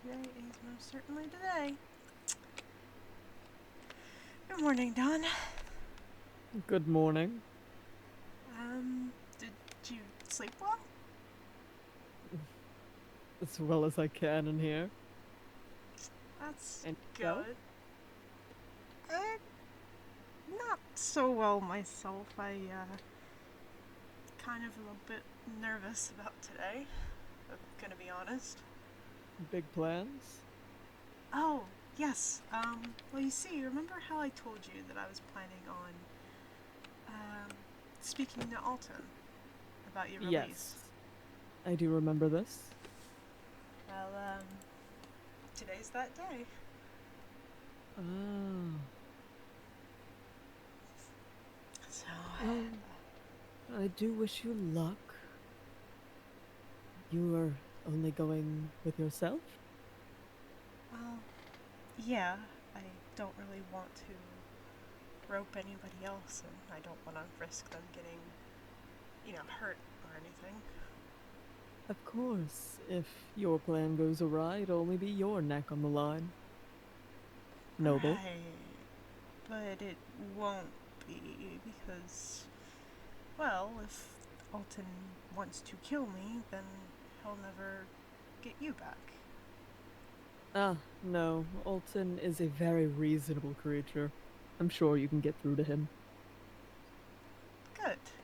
Today is most certainly today. Good morning, Dawn. Good morning. Did you sleep well? As well as I can in here. That's And yourself? good. Not so well myself. I, kind of a little bit nervous about today. I'm gonna be honest. Big plans? Oh, yes. Well, you see, remember how I told you that I was planning on, speaking to Aalton about your release? Yes. I do remember this. Well, today's that day. Ah. So, I do wish you luck. You are only going with yourself? well, yeah, I don't really want to rope anybody else, and I don't want to risk them getting, hurt or anything. Of course. If your plan goes awry, it'll only be your neck on the line. Noble. Right, but it won't be, because, well, if Aalton wants to kill me, then he'll never get you back. Ah, no. Aalton is a very reasonable creature. I'm sure you can get through to him.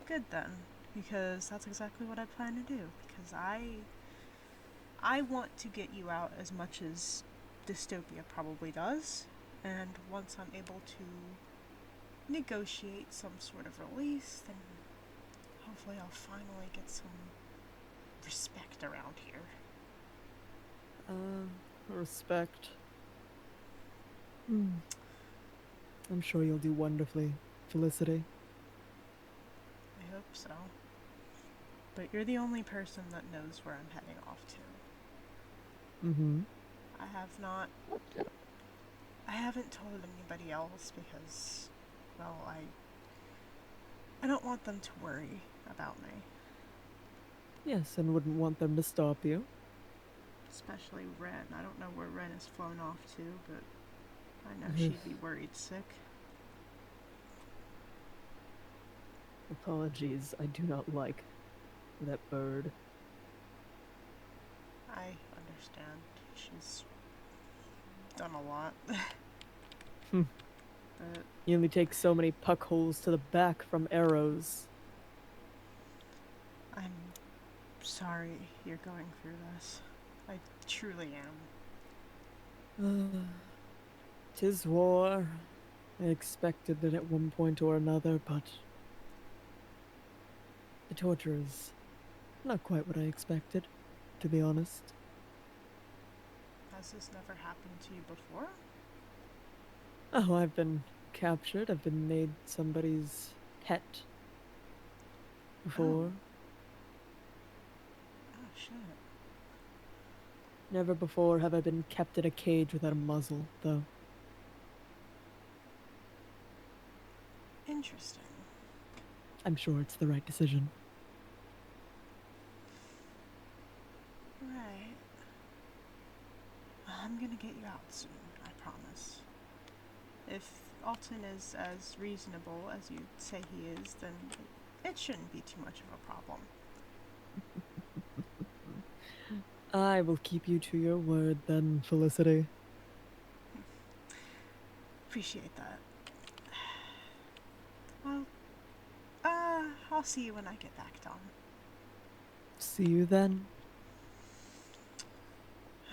Good then, because that's exactly what I plan to do, because I want to get you out as much as Dystopia probably does, and once I'm able to negotiate some sort of release, then hopefully I'll finally get some respect around here. Respect. I'm sure you'll do wonderfully, Felicity. I hope so. But you're the only person that knows where I'm heading off to. Mm-hmm. I haven't told anybody else because, well, I don't want them to worry about me. Yes, and wouldn't want them to stop you. Especially Wren. I don't know where Wren has flown off to, but I know she'd be worried sick. Apologies, I do not like that bird. I understand. She's done a lot. But You only take so many puck holes to the back from arrows. I'm sorry you're going through this. I truly am. 'Tis war. I expected it at one point or another, but the torture is not quite what I expected, to be honest. Has this never happened to you before? Oh, I've been captured. I've been made somebody's pet before. Oh, shit. Never before have I been kept in a cage without a muzzle, though. Interesting. I'm sure it's the right decision. Right. I'm gonna get you out soon, I promise. If Aalton is as reasonable as you say he is, then it shouldn't be too much of a problem. I will keep you to your word then, Felicity. Appreciate that. Well, I'll see you when I get back, Dom. See you then.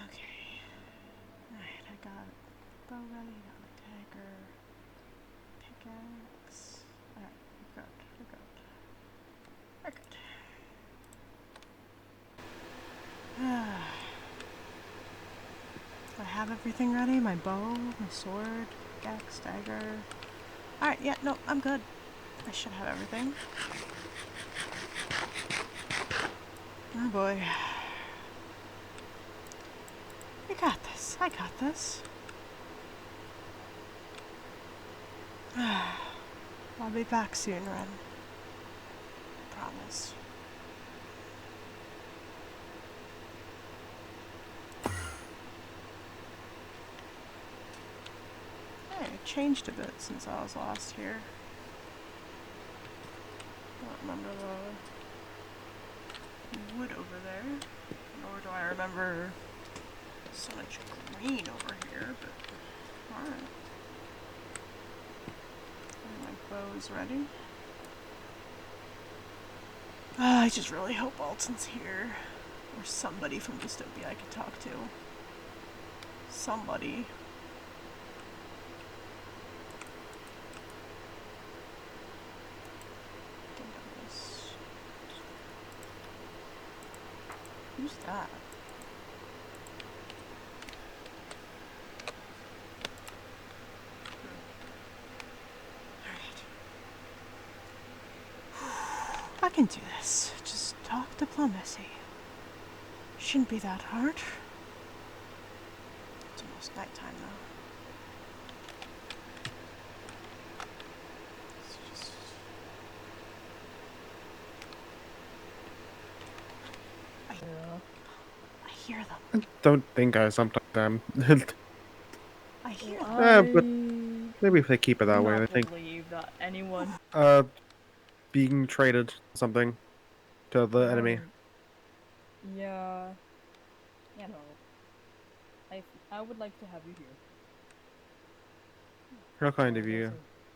Okay. Alright, I got bow ready, got my dagger, pickaxe. Alright, we're good. I have everything ready, my bow, my sword, pickaxe, dagger. Alright, yeah, no, I'm good. I should have everything. Oh boy. You got this. I got this. I'll be back soon, Wren. Promise. changed a bit since I was last here. I don't remember the wood over there, nor do I remember so much green over here, but alright. My bow is ready. I just really hope Aalton's here. Or somebody from Dystopia I can talk to. Somebody. Who's that? I can do this. Just talk diplomacy. Shouldn't be that hard. It's almost nighttime though. I hear them. Don't think I sometimes am. I hear them. But maybe if they keep it that way, I think. believe that anyone. Being traded something to the enemy. Yeah. You know. I would like to have you here. How kind of you.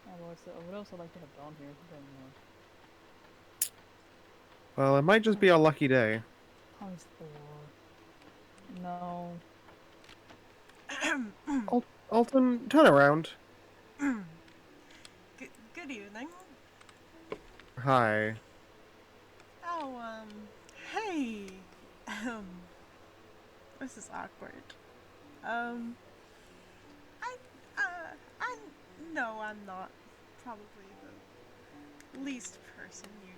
I would also like to have Dawn here. Well, it might just be a lucky day. How's the war? No. Aalton, turn around. Good evening. Hi. Oh, hey. This is awkward. No, I'm not probably the least person you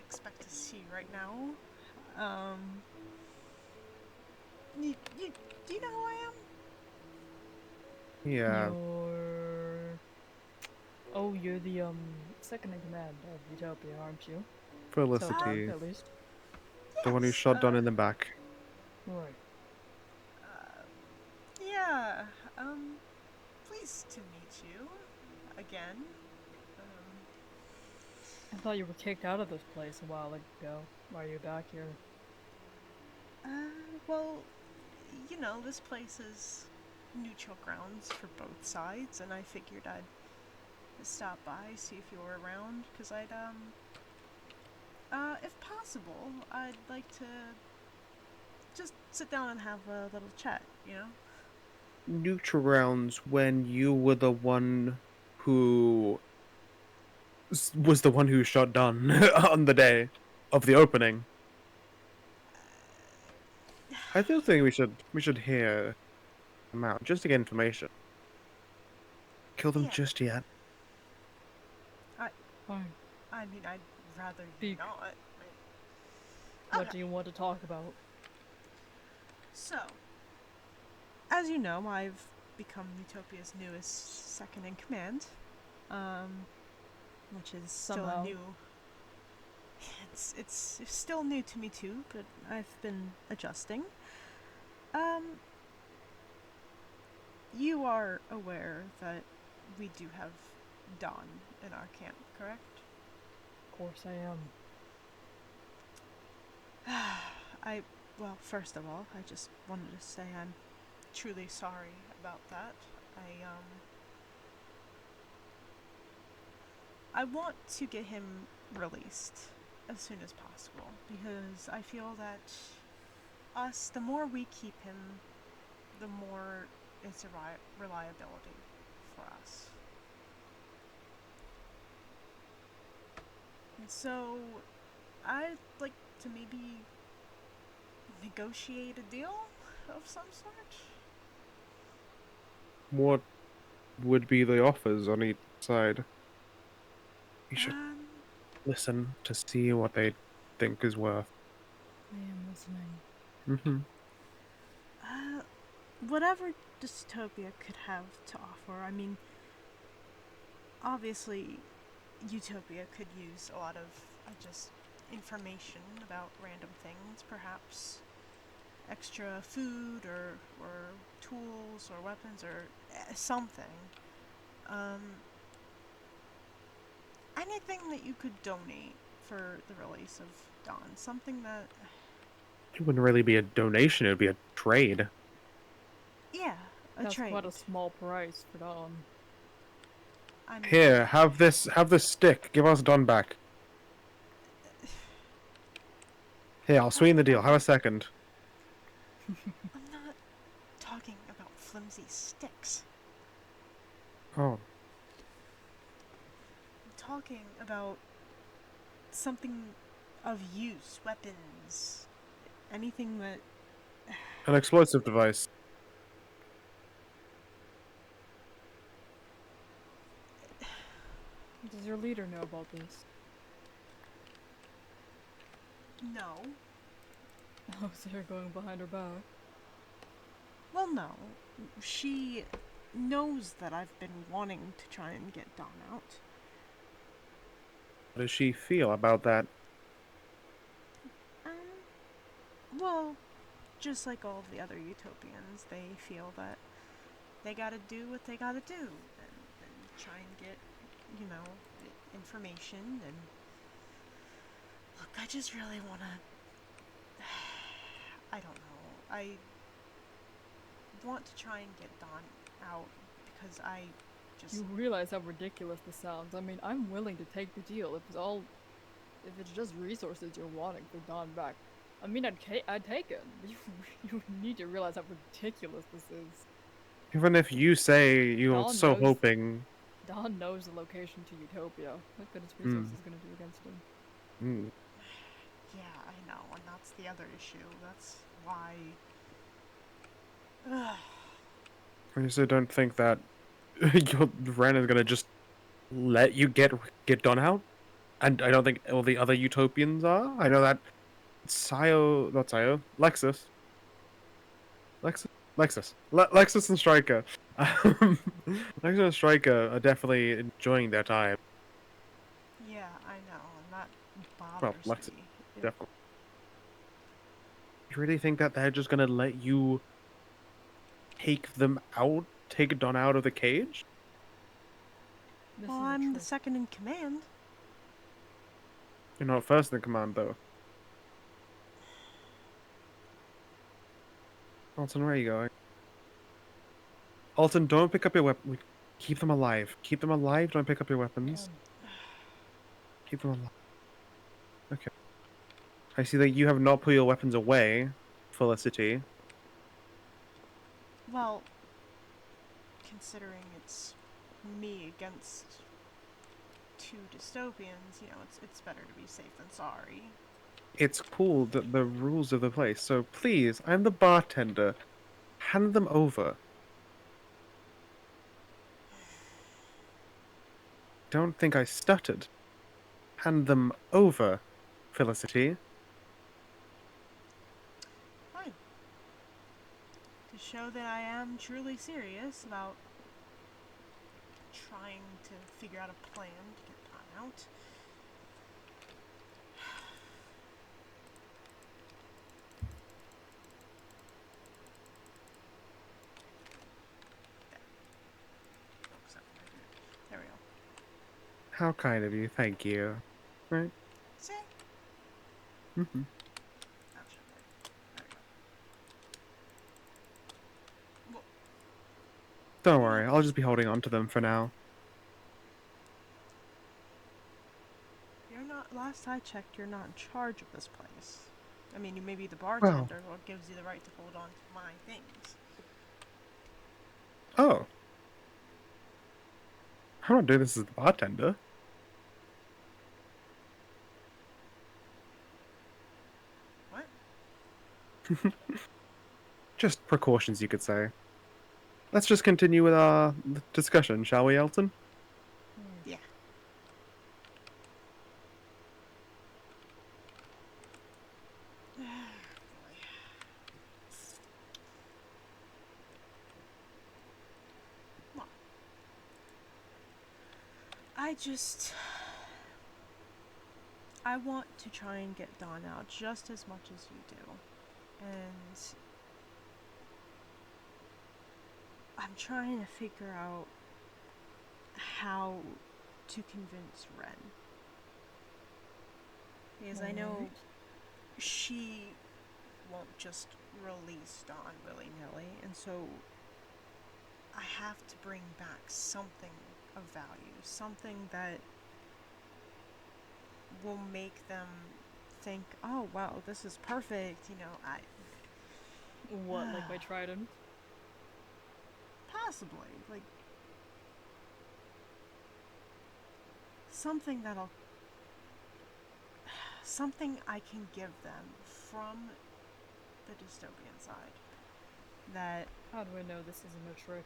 expect to see right now. Do you know who I am? Yeah. You're the, second in command of Utopia, aren't you? Felicity. So, at least. The one who shot Dawn in the back. Right. Yeah, pleased to meet you again. I thought you were kicked out of this place a while ago. Why are you back here? Well, you know, this place is neutral grounds for both sides, and I figured I'd stop by, see if you were around, because I'd, if possible, I'd like to just sit down and have a little chat, you know? Neutral rounds when you were the one who was the one who shot Dawn on the day of the opening. I still think we should hear them out just to get information. Kill them just yet. Fine. I mean, I'd rather Speak. not. What do you want to talk about? So, as you know, I've become Utopia's newest second in command, which is still new. It's still new to me too, but I've been adjusting. You are aware that we do have Dawn in our camp, correct? Of course I am. Well, first of all, I just wanted to say I'm truly sorry about that. I want to get him released as soon as possible, because I feel that the more we keep him, the more it's a reliability for us. And so, I'd like to maybe negotiate a deal of some sort. What would be the offers on each side? You should listen to see what they think is worth. I am listening. Whatever Dystopia could have to offer. I mean, obviously, Utopia could use a lot of just information about random things, perhaps extra food or tools or weapons or something. Um, anything that you could donate for the release of Dawn. Something that... It wouldn't really be a donation, it would be a trade. Yeah, a That's trade. quite a small price for Dawn. I mean... Here, have this stick. Give us Don back. Here, I'll sweeten the deal. Have a second. I'm not talking about flimsy sticks. Oh. I'm talking about something of use, weapons, anything that... An explosive device. Does your leader know about this? No. Oh, so you're going behind her back. Well, no. She knows that I've been wanting to try and get Dawn out. How does she feel about that? Well, just like all of the other utopians, they feel that they gotta do what they gotta do and try and get, you know, information. And look, I just really wanna... I don't know. I want to try and get Dawn out because I just... You realize how ridiculous this sounds. I mean, I'm willing to take the deal if it's just resources you're wanting for Dawn back. I mean, I'd take it. You need to realize how ridiculous this is. Even if you say you're Dawn so knows- hoping... Dawn knows the location to Utopia. What good is resources gonna do against him? Mm. Yeah, I know, and that's the other issue. That's why... I just don't think that your Wren is gonna just let you get done out. And I don't think all the other utopians are. I know that Lexus and Striker. Lexus and Striker are definitely enjoying their time. Yeah, I know, and that Well, bothers Lexus, me. definitely. You really think that they're just gonna let you take Dawn out of the cage? This Well, is a I'm the trick. second in command. You're not first in command, though. Aalton, where are you going? Aalton, don't pick up your weapon. Keep them alive. Keep them alive. Don't pick up your weapons. Keep them alive. Okay. I see that you have not put your weapons away, Felicity. Well, considering it's me against two dystopians, you know, it's better to be safe than sorry. It's cool that the rules of the place. So please, I'm the bartender. Hand them over. Don't think I stuttered. Hand them over, Felicity. Fine. To show that I am truly serious about trying to figure out a plan to get Dawn out. There we go. How kind of you. Thank you. Right? See? Mm-hmm. That should work. There we go. Well, Don't worry. I'll just be holding on to them for now. you're not... Last I checked, you're not in charge of this place. I mean, you may be the bartender, what gives you the right to hold on to my things. Oh. I'm not doing this as the bartender. What? Just precautions, you could say. Let's just continue with our discussion, shall we, Aalton? Yeah. Well, I want to try and get Dawn out just as much as you do. And I'm trying to figure out how to convince Wren. Because I know Alright. she won't just release Dawn willy-nilly, and so I have to bring back something of value, something that will make them think, oh wow, this is perfect, you know, What, like my trident? possibly, like, something I can give them from the dystopian side that How do I know this isn't a trick?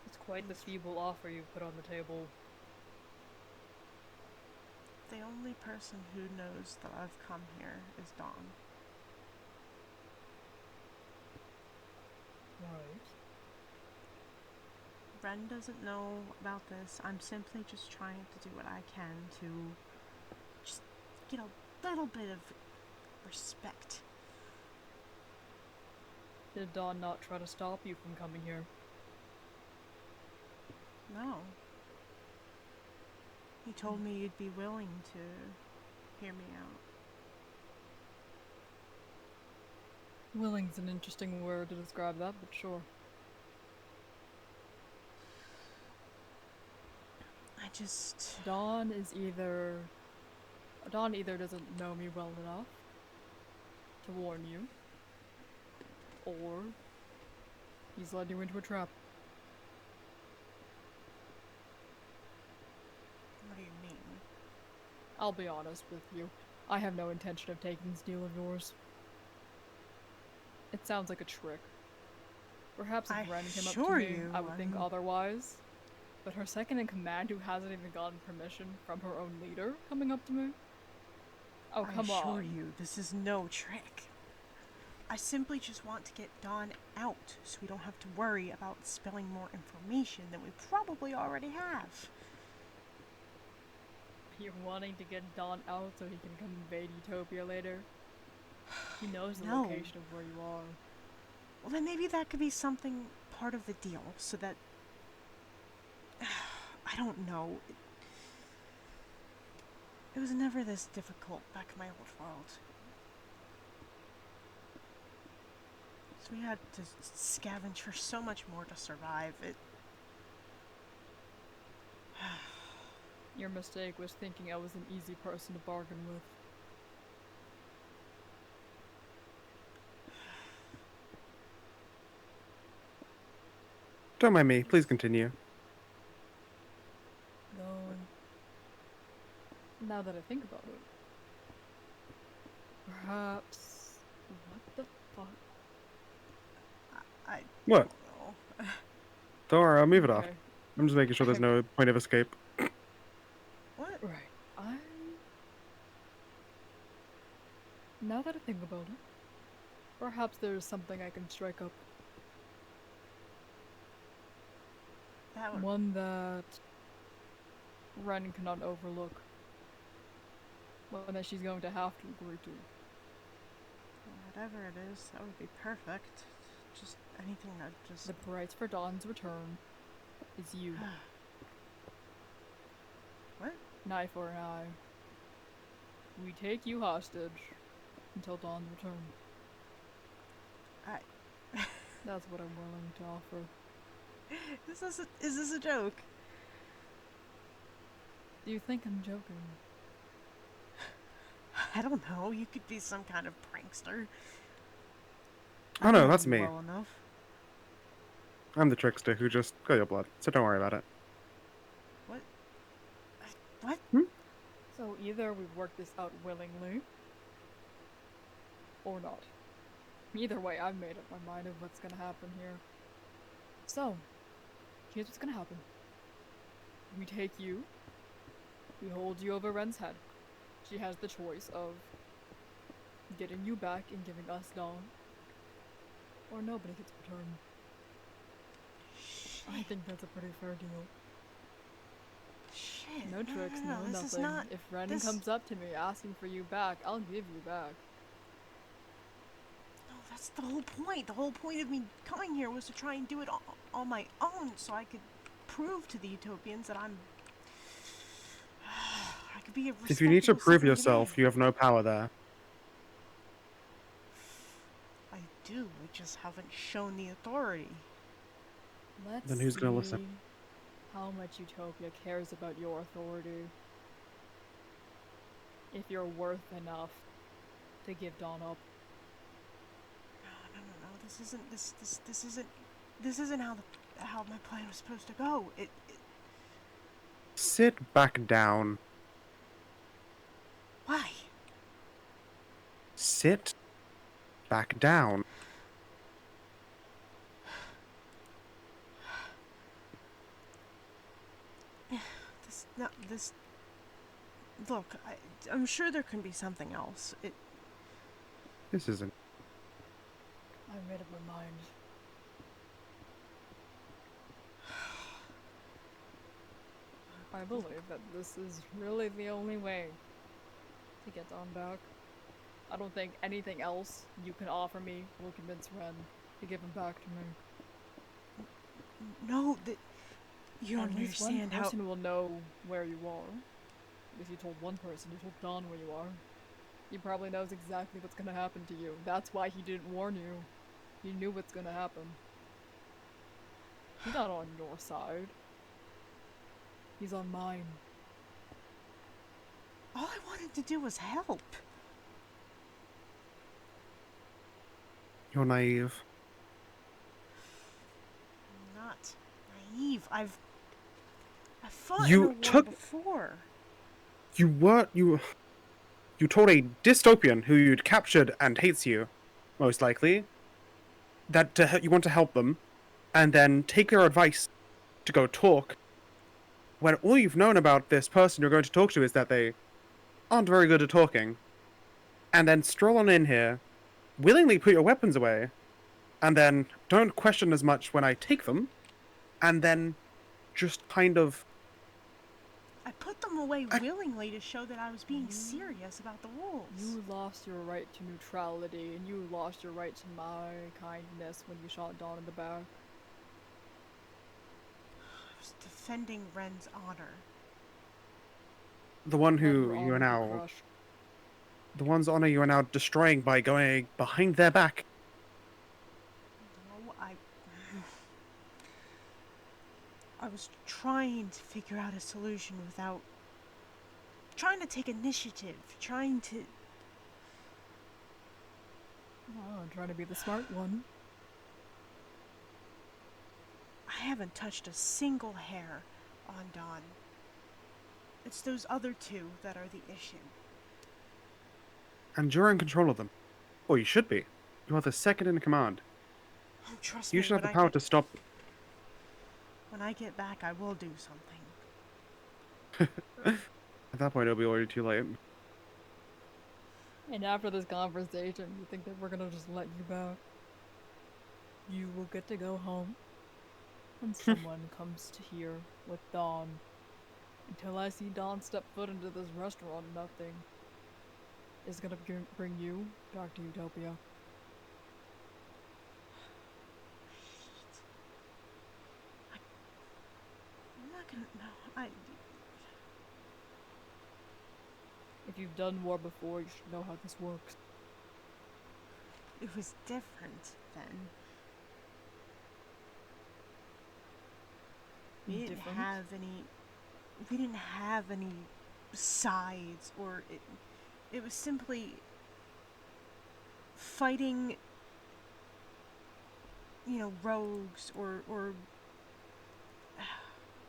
It's quite the feeble offer you've put on the table. the only person who knows that I've come here is Dawn. Right. Wren doesn't know about this. I'm simply just trying to do what I can to just get a little bit of respect. Did Dawn not try to stop you from coming here? No. He told me you'd be willing to hear me out. Willing's an interesting word to describe that, but sure. I just... Dawn either doesn't know me well enough to warn you, or he's led you into a trap. What do you mean? I'll be honest with you. I have no intention of taking this deal of yours. It sounds like a trick. Perhaps if Wren came up to me, I would think otherwise. But her second in command, who hasn't even gotten permission from her own leader, coming up to me? Oh, come on. I assure you, this is no trick. I simply just want to get Dawn out, so we don't have to worry about spilling more information than we probably already have. You're wanting to get Dawn out so he can come invade Utopia later? He knows the No. location of where you are. Well, then maybe that could be something part of the deal, so that... I don't know. It was never this difficult back in my old world. So we had to scavenge for so much more to survive. Your mistake was thinking I was an easy person to bargain with. Don't mind me. Please continue. Though, now that I think about it, perhaps... What the fuck? I What? don't know. Don't worry, I'll move it off. Okay. I'm just making sure there's no point of escape. What? Right. Now that I think about it, perhaps there's something I can strike up. That would... One that Wren cannot overlook. One that she's going to have to agree to. Whatever it is, that would be perfect. Just anything that just... The price for Dawn's return is you. What? An eye for an eye. We take you hostage until Dawn's return. That's what I'm willing to offer. Is this a joke? Do you think I'm joking? I don't know. You could be some kind of prankster. Oh no, that's me. Well enough. I'm the trickster who just got your blood, so don't worry about it. What? What? So either we work this out willingly, or not. Either way, I've made up my mind of what's gonna happen here. So, here's what's gonna happen. We take you, we hold you over Wren's head. She has the choice of getting you back and giving us Dawn, or nobody gets returned. I think that's a pretty fair deal. Shit. No tricks, no, no this is nothing. not... If Wren this- comes up to me asking for you back, I'll give you back. No, That's the whole point. The whole point of me coming here was to try and do it on my own, so I could prove to the Utopians that I could be a respectable If you need to prove citizen yourself, today. you have no power there. I do. I just haven't shown the authority. Let's Then who's see gonna listen? how much Utopia cares about your authority. If you're worth enough to give Dawn up. No. This isn't how my plan was supposed to go. Sit back down. Why? Sit back down. This. Look, I'm sure there can be something else. This isn't. I made up my mind. I believe that this is really the only way to get Dawn back. I don't think anything else you can offer me will convince Wren to give him back to me. No, you don't At least understand one how. person will know where you are. If you told one person, you told Dawn where you are. He probably knows exactly what's gonna happen to you. That's why he didn't warn you. He knew what's gonna happen. He's not on your side. He's on mine. All I wanted to do was help. You're naive. I'm not naive. I've fought You in a war took- before. You told a dystopian who you'd captured and hates you, most likely, that you want to help them, and then take their advice to go talk, when all you've known about this person you're going to talk to is that they aren't very good at talking, and then stroll on in here, willingly put your weapons away, and then don't question as much when I take them, and then just kind of... I put them away willingly to show that I was being serious about the rules. You lost your right to neutrality, and you lost your right to my kindness when you shot Dawn in the back. I was defending Wren's honor. The one Let your who you honor are be now... crushed. The one's honor you are now destroying by going behind their back. No, I was trying to figure out a solution without... trying to take initiative, trying to... Oh, I'm trying to be the smart one. I haven't touched a single hair on Dawn. It's those other two that are the issue. And you're in control of them. Or you should be. You are the second in command. Oh, trust You me, should have when the power to stop... when I get back, I will do something. At that point, it'll be already too late. And after this conversation, you think that we're gonna just let you back? You will get to go home. And someone comes to here with Dawn. Until I see Dawn step foot into this restaurant, nothing is gonna bring you back to Utopia. I'm not gonna... No, If you've done war before, you should know how this works. It was different then. We didn't Different? have any... We didn't have any sides, or... It was simply... fighting... you know, rogues, or...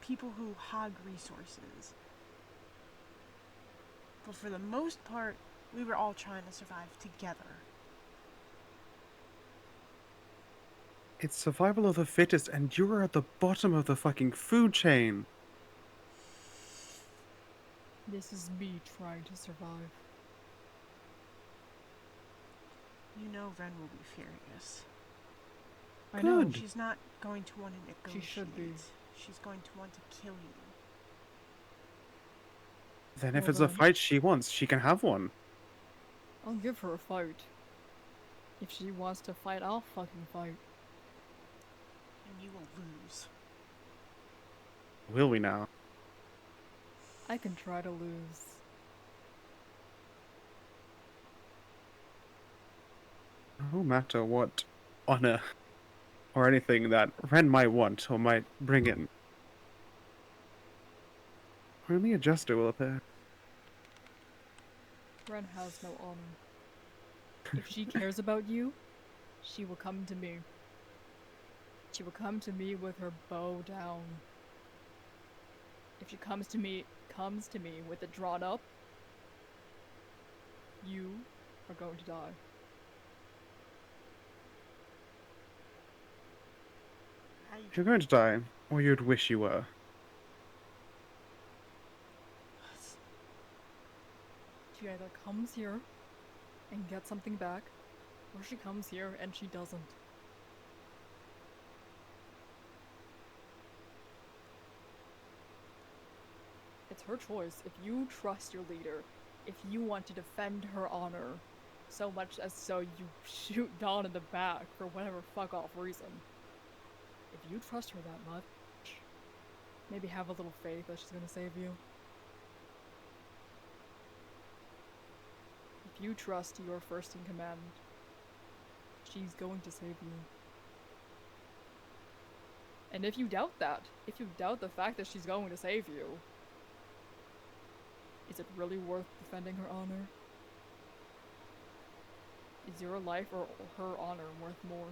people who hog resources. But for the most part, we were all trying to survive together. It's survival of the fittest, and you're at the bottom of the fucking food chain. This is me trying to survive. You know Wren will be furious. I know. Good. She's not going to want to negotiate. She should be. She's going to want to kill you. Then if Well it's a then. fight she wants, she can have one. I'll give her a fight. If she wants to fight, I'll fucking fight. And you will lose. Will we now? I can try to lose. No matter what honor or anything that Wren might want or might bring in, only a jester will appear. Wren has no honor. If she cares about you, she will come to me. She will come to me with her bow down. If she comes to me with it drawn up, you are going to die. You're going to die, or you'd wish you were. She either comes here and gets something back, or she comes here and she doesn't. It's her choice. If you trust your leader, if you want to defend her honor, so much as so you shoot Dawn in the back for whatever fuck off reason. If you trust her that much, maybe have a little faith that she's gonna save you. If you trust your first in command, she's going to save you. And if you doubt that, if you doubt the fact that she's going to save you, is it really worth defending her honor? Is your life or her honor worth more?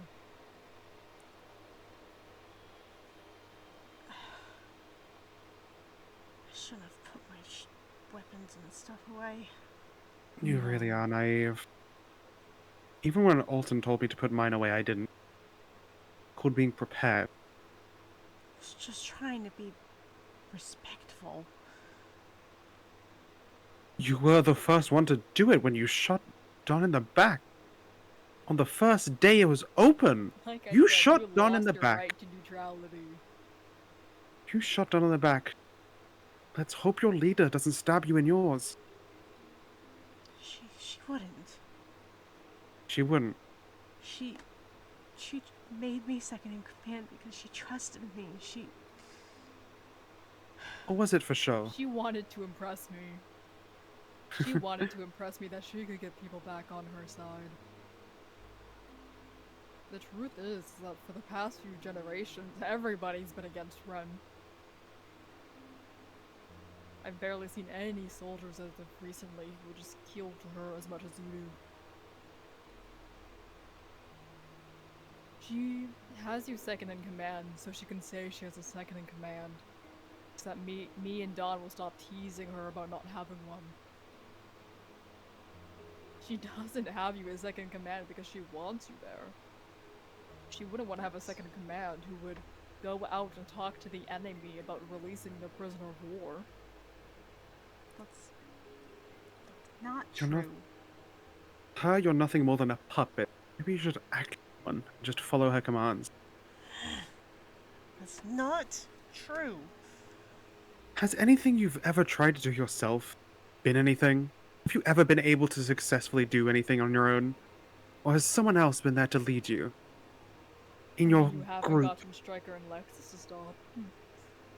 I shouldn't have put my weapons and stuff away. You really are naive. Even when Aalton told me to put mine away, I didn't. Called being prepared. I was just trying to be respectful. You were the first one to do it when you shot Don in the back. On the first day it was open. Like I You said, shot you Don in lost the your back. right to neutrality. You shot Don in the back. Let's hope your leader doesn't stab you in yours. She wouldn't. She wouldn't. She made me second in command because she trusted me. Or was it for show? She wanted to impress me. She wanted to impress me that she could get people back on her side. The truth is that for the past few generations, everybody's been against Wren. I've barely seen any soldiers as of recently who just killed her as much as you do. She has you second in command, so she can say she has a second in command. So that me and Dawn will stop teasing her about not having one. She doesn't have you as second in command because she wants you there. She wouldn't want to have a second in command who would go out and talk to the enemy about releasing the prisoner of war. That's not You're true. not- Her, you're nothing more than a puppet. Maybe you should act like one and just follow her commands. That's not true. Has anything you've ever tried to do yourself been anything? Have you ever been able to successfully do anything on your own? Or has someone else been there to lead you? In your You haven't group? gotten Striker and Lexus to stop.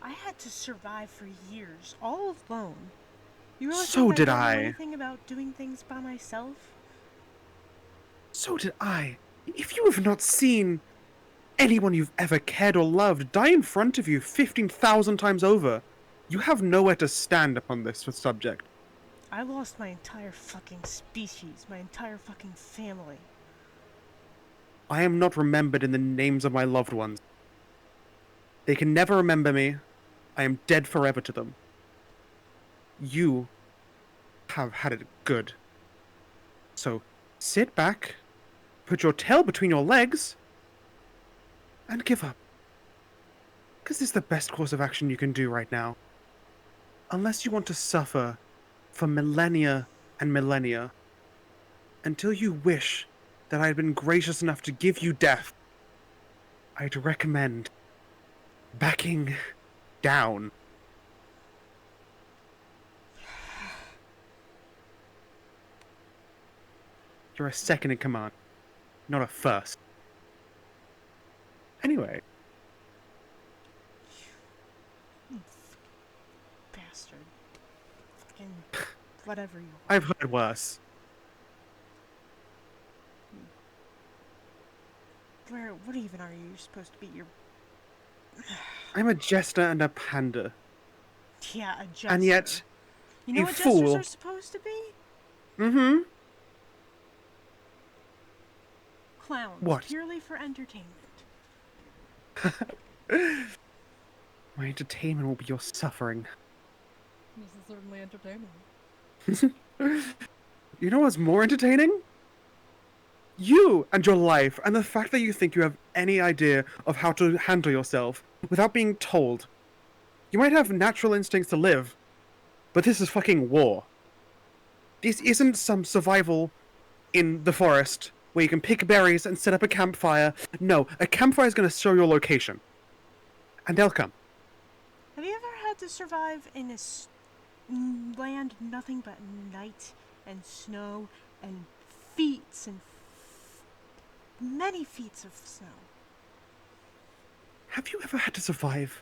I had to survive for years, all alone. You really So think did I don't know I. anything about doing things by myself? So did I. If you have not seen anyone you've ever cared or loved die in front of you 15,000 times over, you have nowhere to stand upon this subject. I lost my entire fucking species, my entire fucking family. I am not remembered in the names of my loved ones. They can never remember me. I am dead forever to them. You have had it good. So sit back, put your tail between your legs, and give up. Because this is the best course of action you can do right now. Unless you want to suffer for millennia and millennia, until you wish that I had been gracious enough to give you death, I'd recommend backing down. You're a second in command. not a first. Anyway. Bastard. Fucking whatever you are. I've heard worse. What even are you supposed to be? Your... I'm a jester and a panda. Yeah, a jester. And yet, you know a what fool. jesters are supposed to be? Mm-hmm. Clowns. What? Purely for entertainment. My entertainment will be your suffering. This is certainly entertaining. You know what's more entertaining? You and your life, and the fact that you think you have any idea of how to handle yourself without being told. You might have natural instincts to live, but this is fucking war. This isn't some survival in the forest where you can pick berries and set up a campfire. No, a campfire is going to show your location. And they'll come. Have you ever had to survive in a land nothing but night and snow and feet and many feet of snow? Have you ever had to survive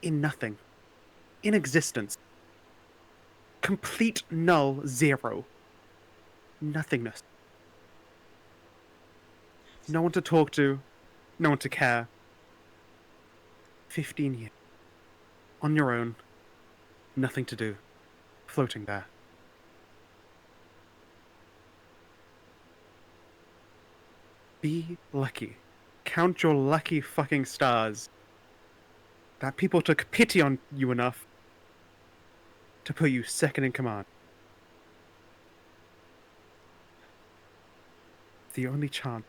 in nothing? In existence? Complete null zero. Nothingness. No one to talk to. No one to care. 15 years. On your own. Nothing to do. Floating there. Be lucky. Count your lucky fucking stars. That people took pity on you enough to put you second in command. The only chance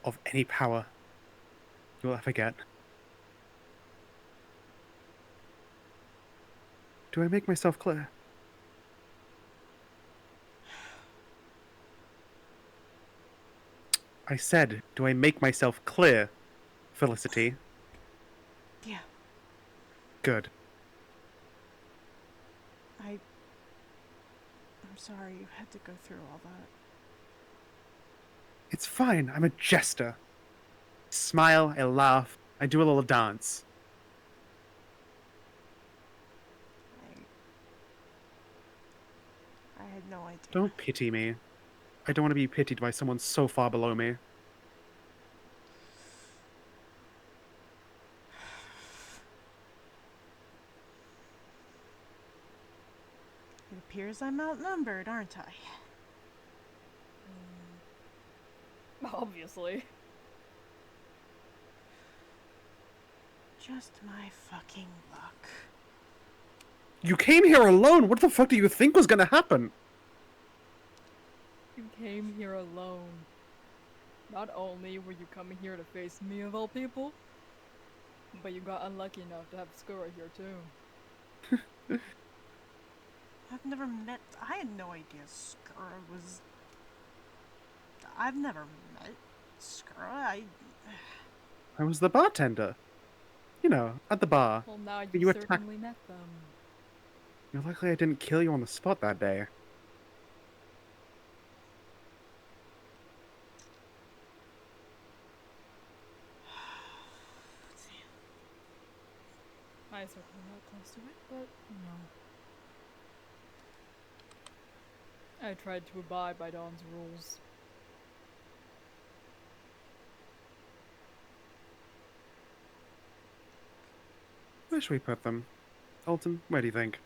of any power you'll ever get. Do I make myself clear? I said, do I make myself clear, Felicity? Yeah. Good. I'm sorry you had to go through all that. It's fine, I'm a jester. I smile, I laugh, I do a little dance. I had no idea. Don't pity me. I don't want to be pitied by someone so far below me. It appears I'm outnumbered, aren't I? Obviously. Just my fucking luck. You came here alone! What the fuck do you think was gonna happen? You came here alone. Not only were you coming here to face me of all people, but you got unlucky enough to have Skura here too. I've never met... I had no idea Skura was... I've never met Skura. I was the bartender. You know, at the bar. Well, now You you attacked- certainly met them. You're lucky I didn't kill you on the spot that day. I certainly not close to it, but I tried to abide by Dawn's rules. Where should we put them? Aalton, where do you think?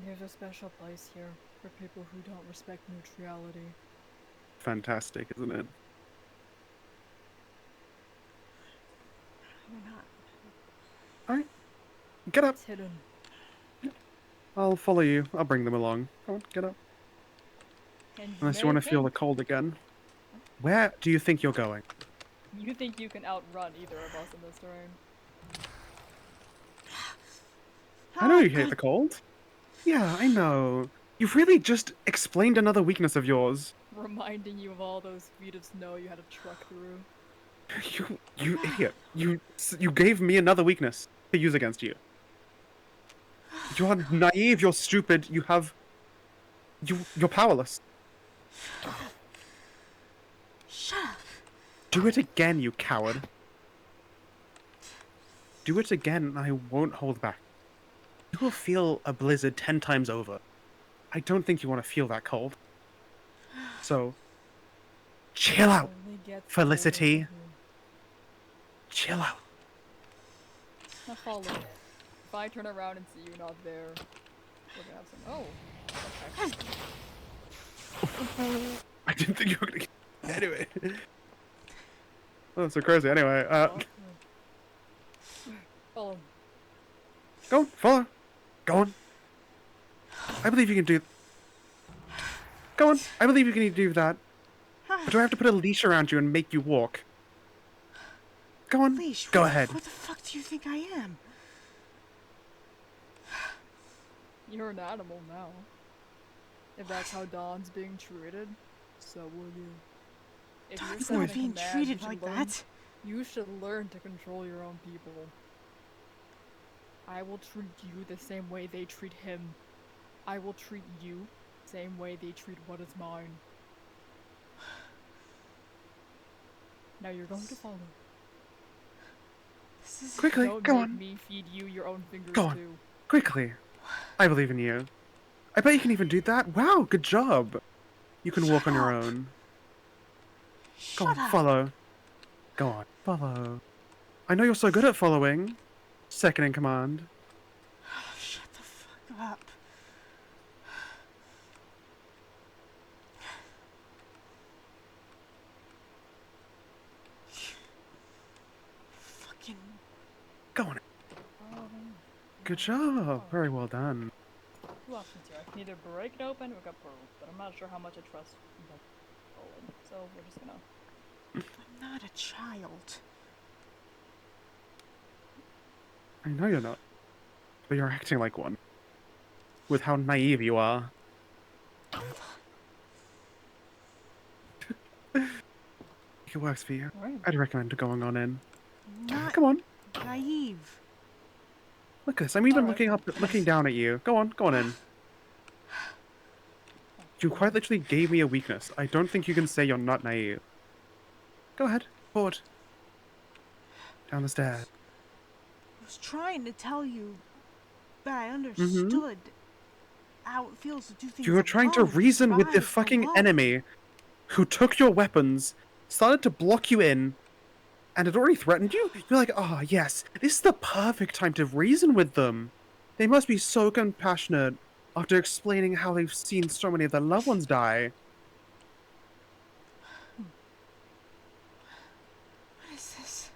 There's a special place here for people who don't respect neutrality. Fantastic, isn't it? You're not. Alright. Get up! It's hidden. I'll follow you. I'll bring them along. Come on, get up. And Unless you may want to feel the think- cold again. Where do you think you're going? You think you can outrun either of us in this terrain? I know you hate the cold. Yeah, I know. You've really just explained another weakness of yours. Reminding you of all those feet of snow you had to truck through. You idiot. You gave me another weakness to use against you. You're naive, you're stupid, you're powerless. Do it again, you coward. Do it again, and I won't hold back. You will feel a blizzard 10 times over. I don't think you want to feel that cold. So, chill out, Only gets Felicity. colder. Chill out. Now follow. If I turn around and see you not there, we're gonna have some. Oh. Okay. I didn't think you were gonna get... Anyway. Oh, so crazy. Anyway, Follow. go on, follow. Go on. I believe you can do... Go on, I believe you can do that. But do I have to put a leash around you and make you walk? Go on, Leash, go ahead. What the fuck do you think I am? You're an animal now. If that's how Dawn's being treated, so will you. If you're Dawn's second not in being command, treated you should like learn- that. You should learn to control your own people. I will treat you the same way they treat him. I will treat you the same way they treat what is mine. Now you're going to follow. This is... Quickly, Don't go make on. me feed you your own fingers Go on. too. Quickly. I believe in you. I bet you can even do that. Wow, good job. You can walk on your own. Go Shut on, up. follow. Go on, follow. I know you're so good at following. Second in command. Shut the fuck up. Fucking... Go on. Good job. Very well done. Two options here. I can either break it open or go pearl, but I'm not sure how much I trust Olin. So we're just gonna. I'm not a child. I know you're not. But you're acting like one. With how naive you are. If it works for you, Right. I'd recommend going on in. Not Come on. naive. Look at this. I'm even Alright. looking down at you. Go on in. You quite literally gave me a weakness. I don't think you can say you're not naive. Go ahead. Forward. Down the stairs. I was trying to tell you that I understood how it feels to do things You were trying to alone, reason with the survive fucking alone. enemy who took your weapons, started to block you in, and had already threatened you. You're like, oh, yes, this is the perfect time to reason with them. They must be so compassionate after explaining how they've seen so many of their loved ones die. What is this?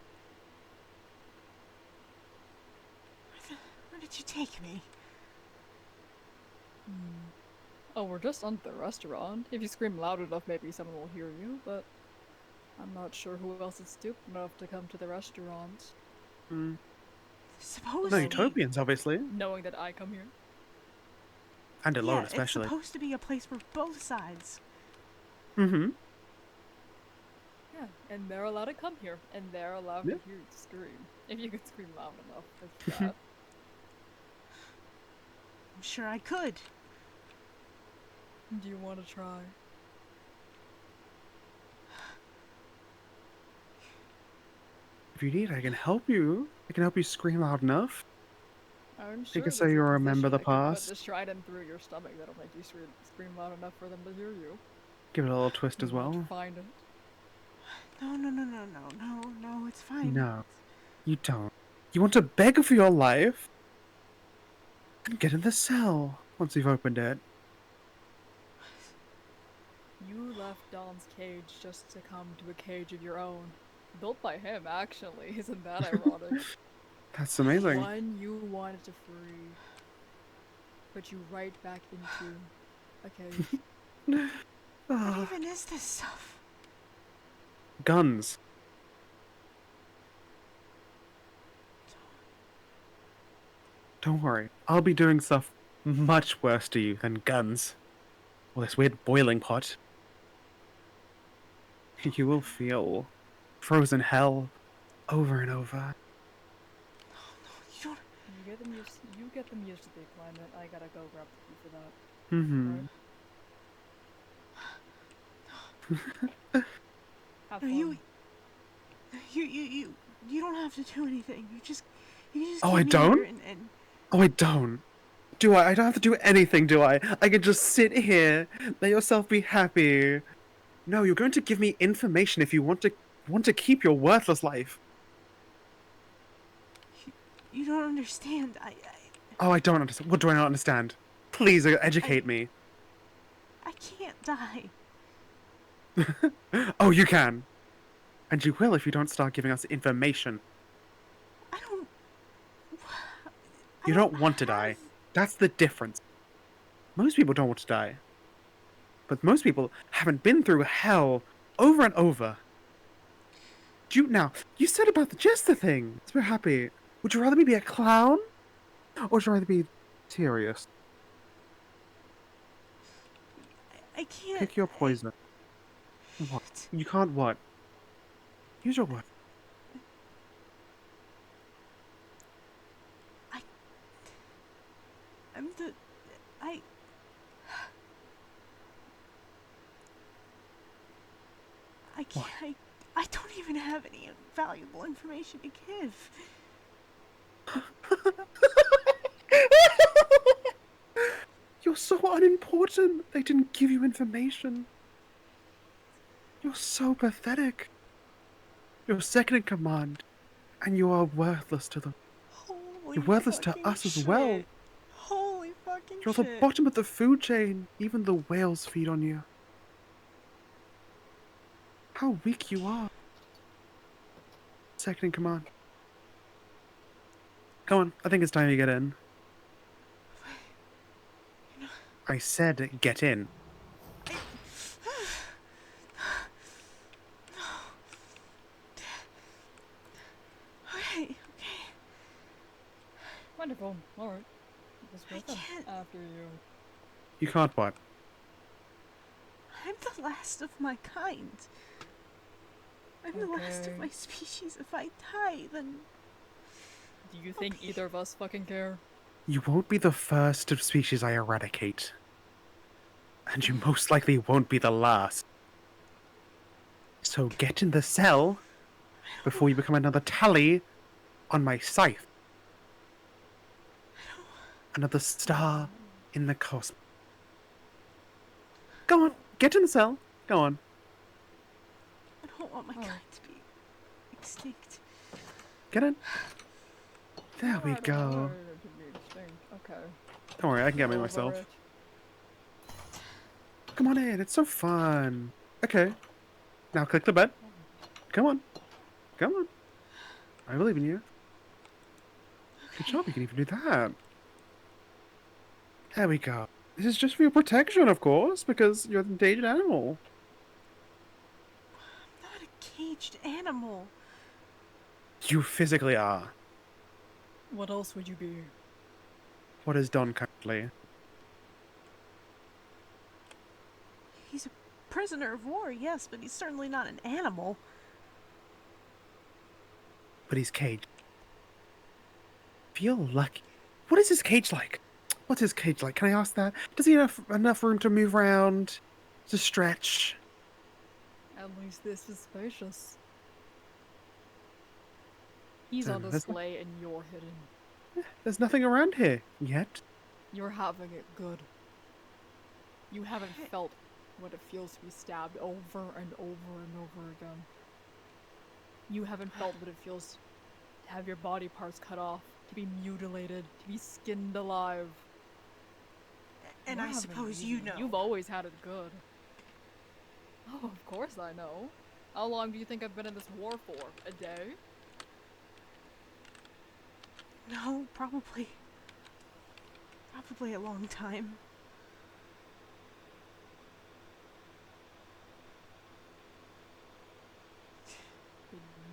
Where did you take me? Oh, we're just under the restaurant. If you scream loud enough, maybe someone will hear you, but I'm not sure who else is stupid enough to come to the restaurant. Supposed No, to be... Utopians, obviously. Knowing that I come here. And alone, Yeah, especially. it's supposed to be a place for both sides. Mm-hmm. Yeah, and they're allowed to come here, and they're allowed Yeah. to hear you scream. If you can scream loud enough, it's that. I'm sure I could. Do you want to try? If you need, I can help you. I can help you scream loud enough. I'm You sure can there's say a you remember position the I could put past. this trident through your stomach that'll make you scream loud enough for them to hear you. Give it a little twist as You want to well. Find it. No, it's fine. No, you don't. You want to beg for your life? Then get in the cell once you've opened it. You left Don's cage just to come to a cage of your own. Built by him, actually. Isn't that ironic? That's amazing. One you wanted to free. Put you right back into a cage. What Ah, even is this stuff? guns. Don't worry. I'll be doing stuff much worse to you than guns. Or this weird boiling pot. You will feel frozen hell over and over. You don't... You get them used to the climate. I gotta go grab the key for that. Mm-hmm. Right? Have Are fun. you... You don't have to do anything. You just Oh, keep I me don't? here and Oh, I don't. Do I? I don't have to do anything, do I? I can just sit here, let yourself be happy. No, you're going to give me information if you want to keep your worthless life. you don't understand. Oh, I don't understand. What do I not understand? Please educate me. I can't die. Oh, you can. And you will if you don't start giving us information. I don't. I You don't want to have... die. That's the difference. Most people don't want to die. But most people haven't been through hell over and over. Now, you said about the jester thing. So we're happy. Would you rather me be a clown? Or would you rather be serious? I can't. Pick your poison. What? You can't what? Use your word. I'm the. I can't. What? I don't even have any valuable information to give. You're so unimportant. They didn't give you information. You're so pathetic. You're second in command, and you are worthless to them. Holy You're worthless to fucking us as shit. well. Holy fucking You're shit. the bottom of the food chain. Even the whales feed on you. How weak you are. Second in command. Come on, I think it's time you get in. I said get in. Okay. Wonderful. Alright. Just I with them can't. after you. You can't what? I'm the last of my kind. I'm the last of Okay. my species. If I die, then Do you think either of us fucking care? You won't be the first of species I eradicate. And you most likely won't be the last. So get in the cell before you become another tally on my scythe. Another star in the cosmos. Go on, get in the cell. Go on. I don't want my Oh. kind to be extinct. Get in. There we Alright, go. alright, to be extinct. Okay. Don't worry, I can get me Over myself. it. Come on in, it's so fun. Okay. Now click the bed. Come on. Come on. I believe in you. Good job, you can even do that. There we go. This is just for your protection, of course, because you're an endangered animal. I'm not a caged animal. You physically are. What else would you be? What is Don currently? He's a prisoner of war, yes, but he's certainly not an animal. But he's caged. Feel lucky. What is his cage like? What's his cage like? Can I ask that? Does he have enough room to move around? To stretch? At least this is spacious. He's Then on there's display and you're hidden. There's nothing around here yet. You're having it good. You haven't felt what it feels to be stabbed over and over and over again. You haven't felt what it feels to have your body parts cut off, to be mutilated, to be skinned alive. And You're I having suppose it you easy. know. You've always had it good. Oh, of course I know. How long do you think I've been in this war for? A day? No, probably a long time.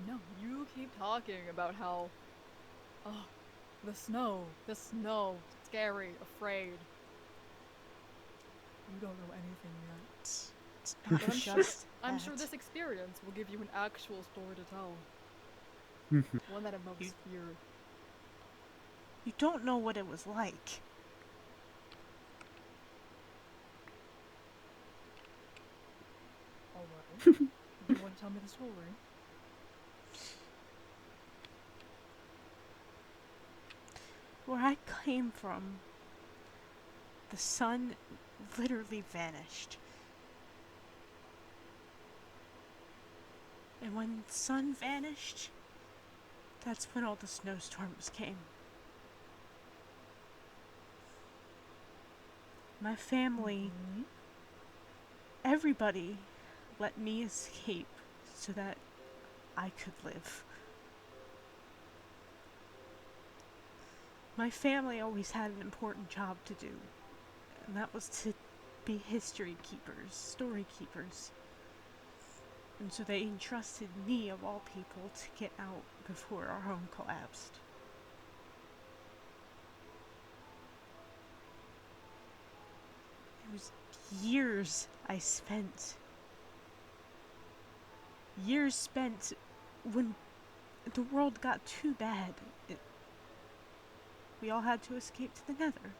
No, you keep talking about how, oh, the snow, scary, afraid. You don't know anything yet. It's But not I'm sure, just I'm sure that. this experience will give you an actual story to tell. One that evokes fear. You don't know what it was like. Alright. You want to tell me the story? Where I came from, the sun literally vanished. And when the sun vanished, that's when all the snowstorms came. My family, everybody let me escape so that I could live. My family always had an important job to do, and that was to be history keepers, story keepers. And so they entrusted me, of all people, to get out before our home collapsed. It was years I spent. Years spent when the world got too bad. We all had to escape to the Nether.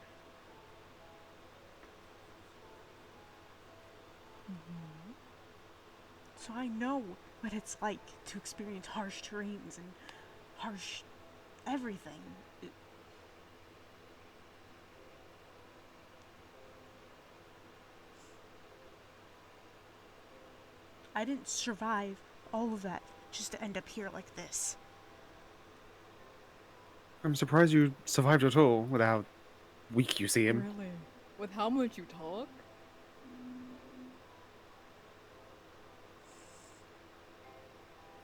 So I know what it's like to experience harsh terrains and harsh everything. I didn't survive all of that just to end up here like this. I'm surprised you survived at all with how weak you seem. Really? With how much you talk?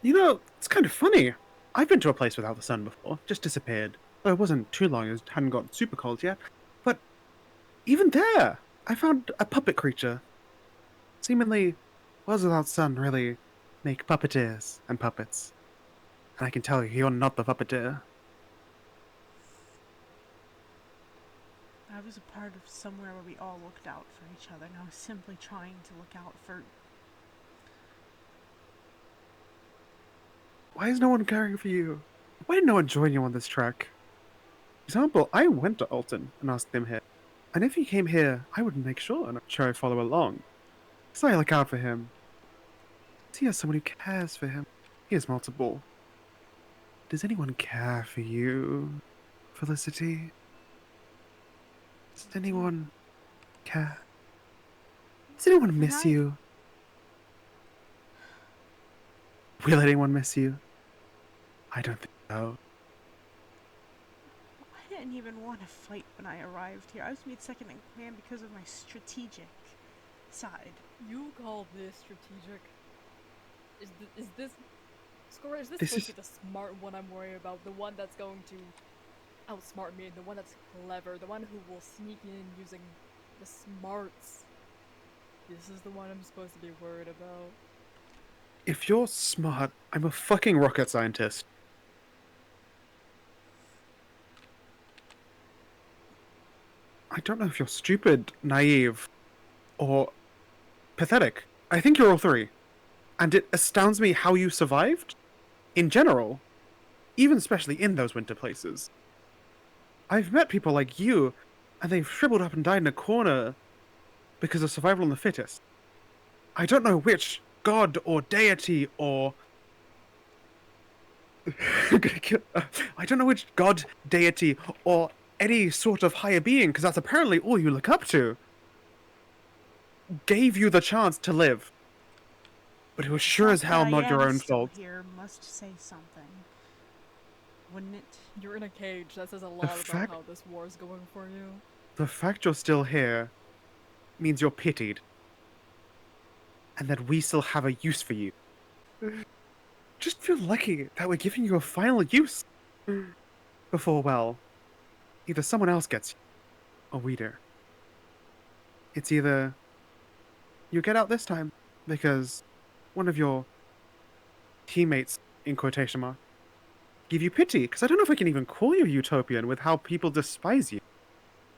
You know, it's kind of funny. I've been to a place without the sun before, just disappeared. Though it wasn't too long, it hadn't gotten super cold yet. But even there, I found a puppet creature. Seemingly, worlds without sun really make puppeteers and puppets. And I can tell you, you're not the puppeteer. I was a part of somewhere where we all looked out for each other, and I was simply trying to look out for... Why is no one caring for you? Why did no one join you on this trek? For example, I went to Aalton and asked them here. And if he came here, I would make sure and I'm sure I follow along. So I look out for him. He has someone who cares for him. He has multiple. Does anyone care for you, Felicity? Does anyone care? Does anyone miss you? Will anyone miss you? I don't think so. I didn't even want to fight when I arrived here. I was made second in command because of my strategic side. You call this strategic? Is this... Score, is this This supposed to is- be the smart one I'm worried about? The one that's going to outsmart me, the one that's clever, the one who will sneak in using the smarts. This is the one I'm supposed to be worried about. If you're smart, I'm a fucking rocket scientist. I don't know if you're stupid, naive, or pathetic. I think you're all three. And it astounds me how you survived, in general, even especially in those winter places. I've met people like you, and they've shriveled up and died in a corner because of survival of the fittest. I don't know which god or deity or... I don't know which god, deity, or any sort of higher being, because that's apparently all you look up to, gave you the chance to live. But it was sure as hell not your own fault. Here must say something, wouldn't it? You're in a cage. That says a lot about how this war is going for you. The fact you're still here means you're pitied. And that we still have a use for you. Just feel lucky that we're giving you a final use. Before, well, either someone else gets you, or we do. It's either you get out this time, because one of your teammates, in quotation mark, give you pity, because I don't know if I can even call you utopian with how people despise you.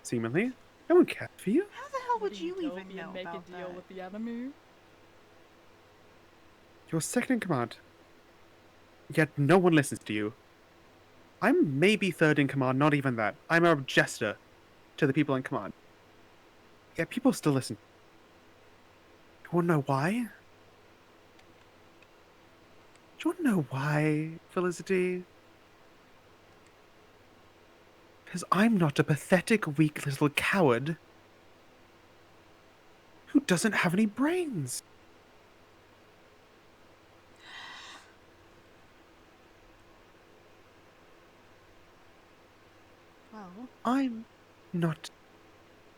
Seemingly. No one cares for you. How the hell would you even Utopian know make about a deal that? with the enemy? You're second in command. Yet no one listens to you. I'm maybe third in command, not even that. I'm a jester to the people in command. Yet people still listen. You wanna know why? Do you wanna know why, Felicity? Because I'm not a pathetic, weak little coward who doesn't have any brains. Well, I'm not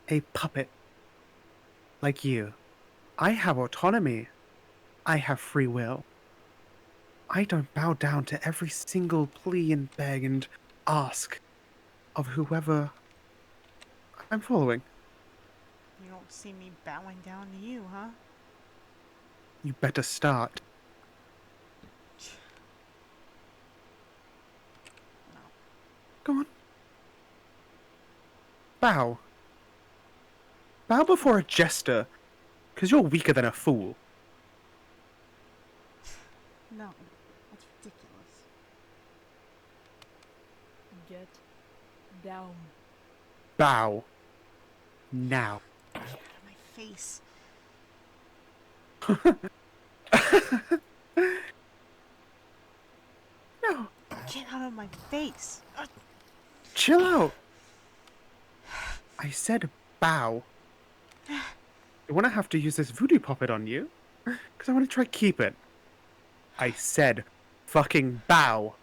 a puppet like you. I have autonomy. I have free will. I don't bow down to every single plea and beg and ask of whoever I'm following. you don't see me bowing down to you, huh? You better start. No. Go on. Bow. Bow before a jester, because you're weaker than a fool. No. That's ridiculous. Get down. Bow. Now. Get out of my face. No. Get out of my face. Chill out. I said bow. You want to have to use this voodoo puppet on you? Because I want to try keep it. I said fucking bow.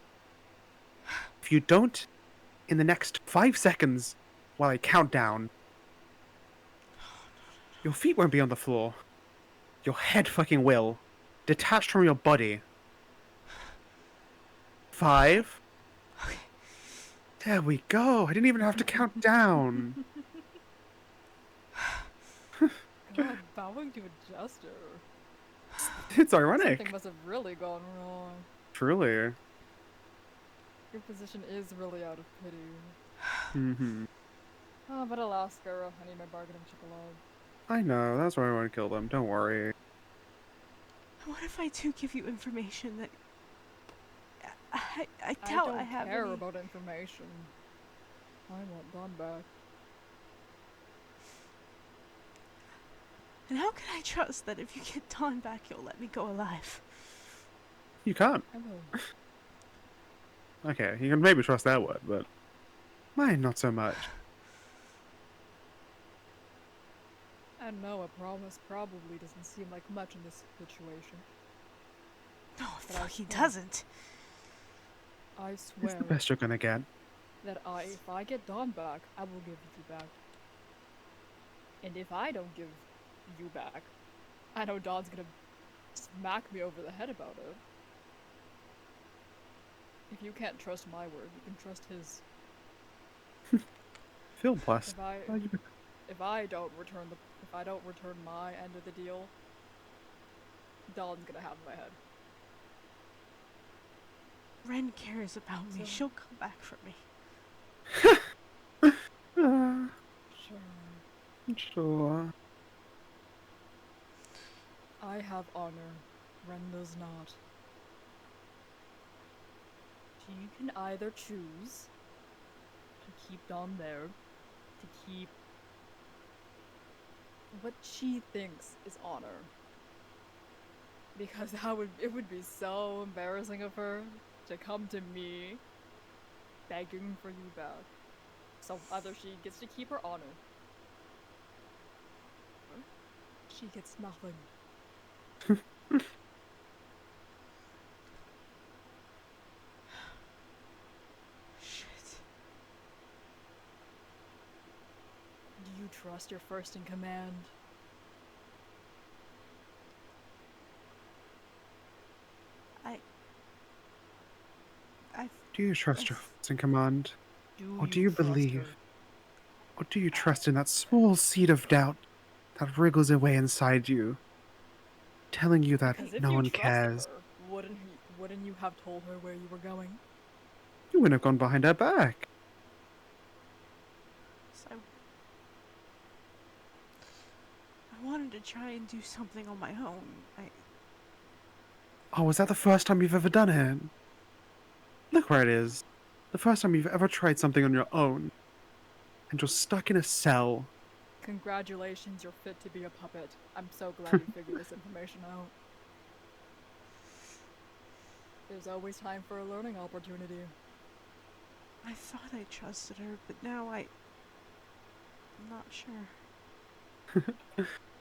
If you don't, in the next 5 seconds, while I count down, your feet won't be on the floor. Your head fucking will. Detached from your body. 5. Okay. There we go. I didn't even have to count down. God, bowing to a jester. It's ironic. Something must have really gone wrong. Truly. Your position is really out of pity. Mm-hmm. Oh, but alas, girl, I need my bargaining chip alive. I know. That's why I want to kill them. Don't worry. What if I do give you information that I doubt I have care any... about information. I want Dawn back. And how can I trust that if you get Dawn back, you'll let me go alive? You can't. I will. Okay, you can maybe trust that word, but mine not so much. I know a promise probably doesn't seem like much in this situation. No, But fuck, I he swear. doesn't. I It's swear the best you're gonna get. that if I get Dawn back, I will give you back. And if I don't give you back, I know Dawn's gonna smack me over the head about it. If you can't trust my word, you can trust his. Feel blessed. If I don't return my end of the deal, Dawn's gonna have my head. Wren cares about me. So- She'll come back for me. Sure. Sure. I have honor. Wren does not. She can either choose to keep Dawn there, to keep what she thinks is honor. Because it would be so embarrassing of her to come to me begging for you back. So either she gets to keep her honor, or she gets nothing. Shit. Do you trust your first in command? Do you trust your first in command? Or do you trust believe? her? Or do you trust in that small seed of doubt that wriggles away inside you, telling you that Because if no you one trusted cares? her, wouldn't you have told her where you were going? You wouldn't have gone behind her back. So I wanted to try and do something on my own. Oh, was that the first time you've ever done it? Look where it is. The first time you've ever tried something on your own. And you're stuck in a cell. Congratulations, you're fit to be a puppet. I'm so glad you figured this information out. There's always time for a learning opportunity. I thought I trusted her, but now I'm not sure.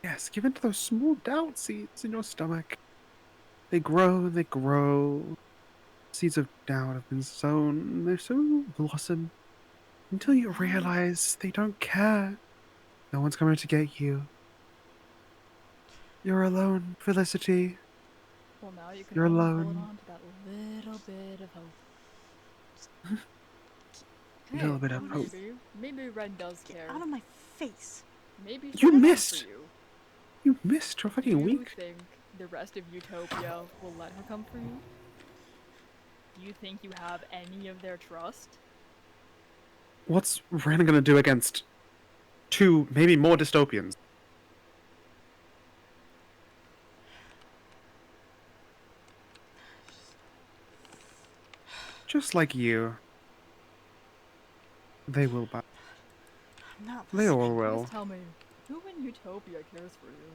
Yes, give in to those small doubt seeds in your stomach. They grow and they grow. Seeds of doubt have been sown. They soon blossom until you realize they don't care. No one's coming to get you. You're alone, Felicity. Well, now you can You're only hold alone. on to that little bit of hope. A Hey, little bit of hope. maybe Wren does Get care. out of my face. Maybe You she'll come missed. for you. You missed your Do fucking you week. think the rest of Utopia will let her come for you? Do you think you have any of their trust? What's Wren gonna do against 2, maybe more dystopians? Just like you. They will back. I'm not They all listening. will. Please tell me, who in Utopia cares for you?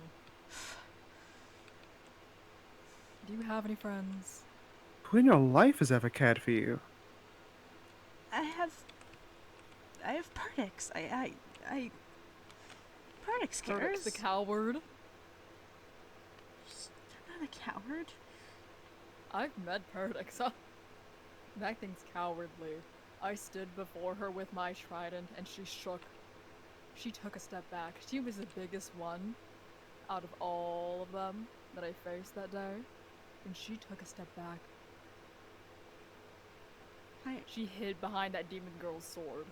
Do you have any friends? Who in your life has ever cared for you? I have Perdix. Perdix cares. Perdix the coward? I'm not a coward. I've met Perdix. That thing's cowardly. I stood before her with my trident and she shook. She took a step back. She was the biggest one out of all of them that I faced that day. And she took a step back. She hid behind that demon girl's sword.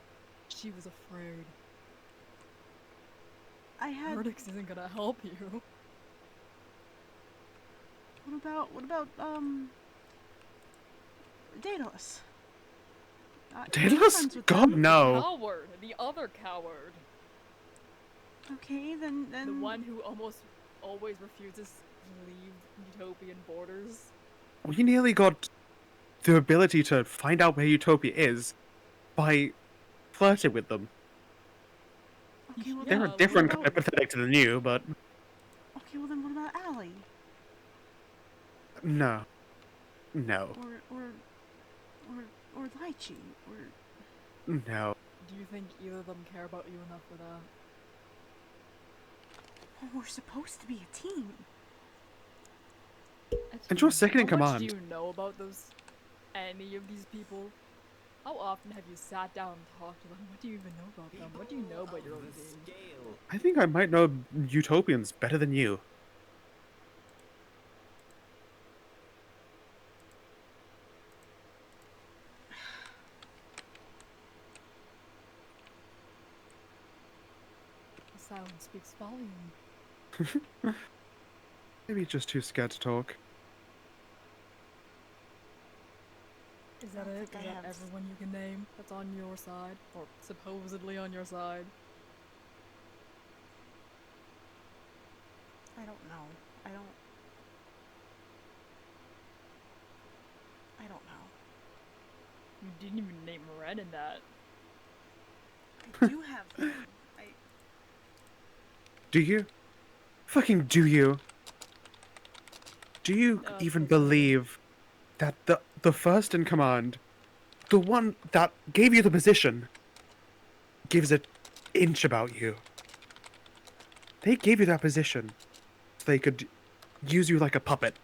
She was afraid. Perdix isn't gonna help you. What about Daedalus? Daedalus? God, no. The coward! The other coward! Okay, then... The one who almost always refuses to leave utopian borders. We nearly got the ability to find out where Utopia is by flirting with them. Okay, well, They're a different kind of pathetic to than you, but... Okay, well then what about Allie? No. No. Or Lychee, or... No. Do you think either of them care about you enough for that? Well, we're supposed to be a team. And you're second in command. How much do you know about any of these people? How often have you sat down and talked to them? What do you even know about them? What do you know about your own team? I think I might know Utopians better than you. The silence speaks volume. Maybe just too scared to talk. Is that it? Is that everyone you can name that's on your side? Or supposedly on your side? I don't know. I don't know. You didn't even name Wren in that. I do have them. Do you? Fucking do you? Do you even believe that the first in command, the one that gave you the position, gives an inch about you? They gave you that position so they could use you like a puppet.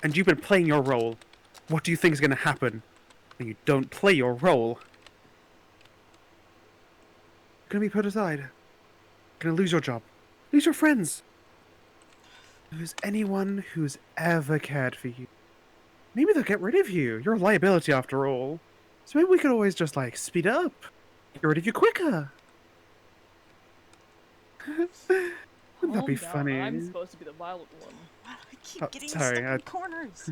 And you've been playing your role. What do you think is going to happen when you don't play your role? You're going to be put aside. You're going to lose your job. Lose your friends. Lose anyone who's ever cared for you. Maybe they'll get rid of you. You're a liability after all. So maybe we could always just, like, speed up. Get rid of you quicker. Wouldn't that be funny? I'm supposed to be the violent one. Why do I keep getting stuck in corners?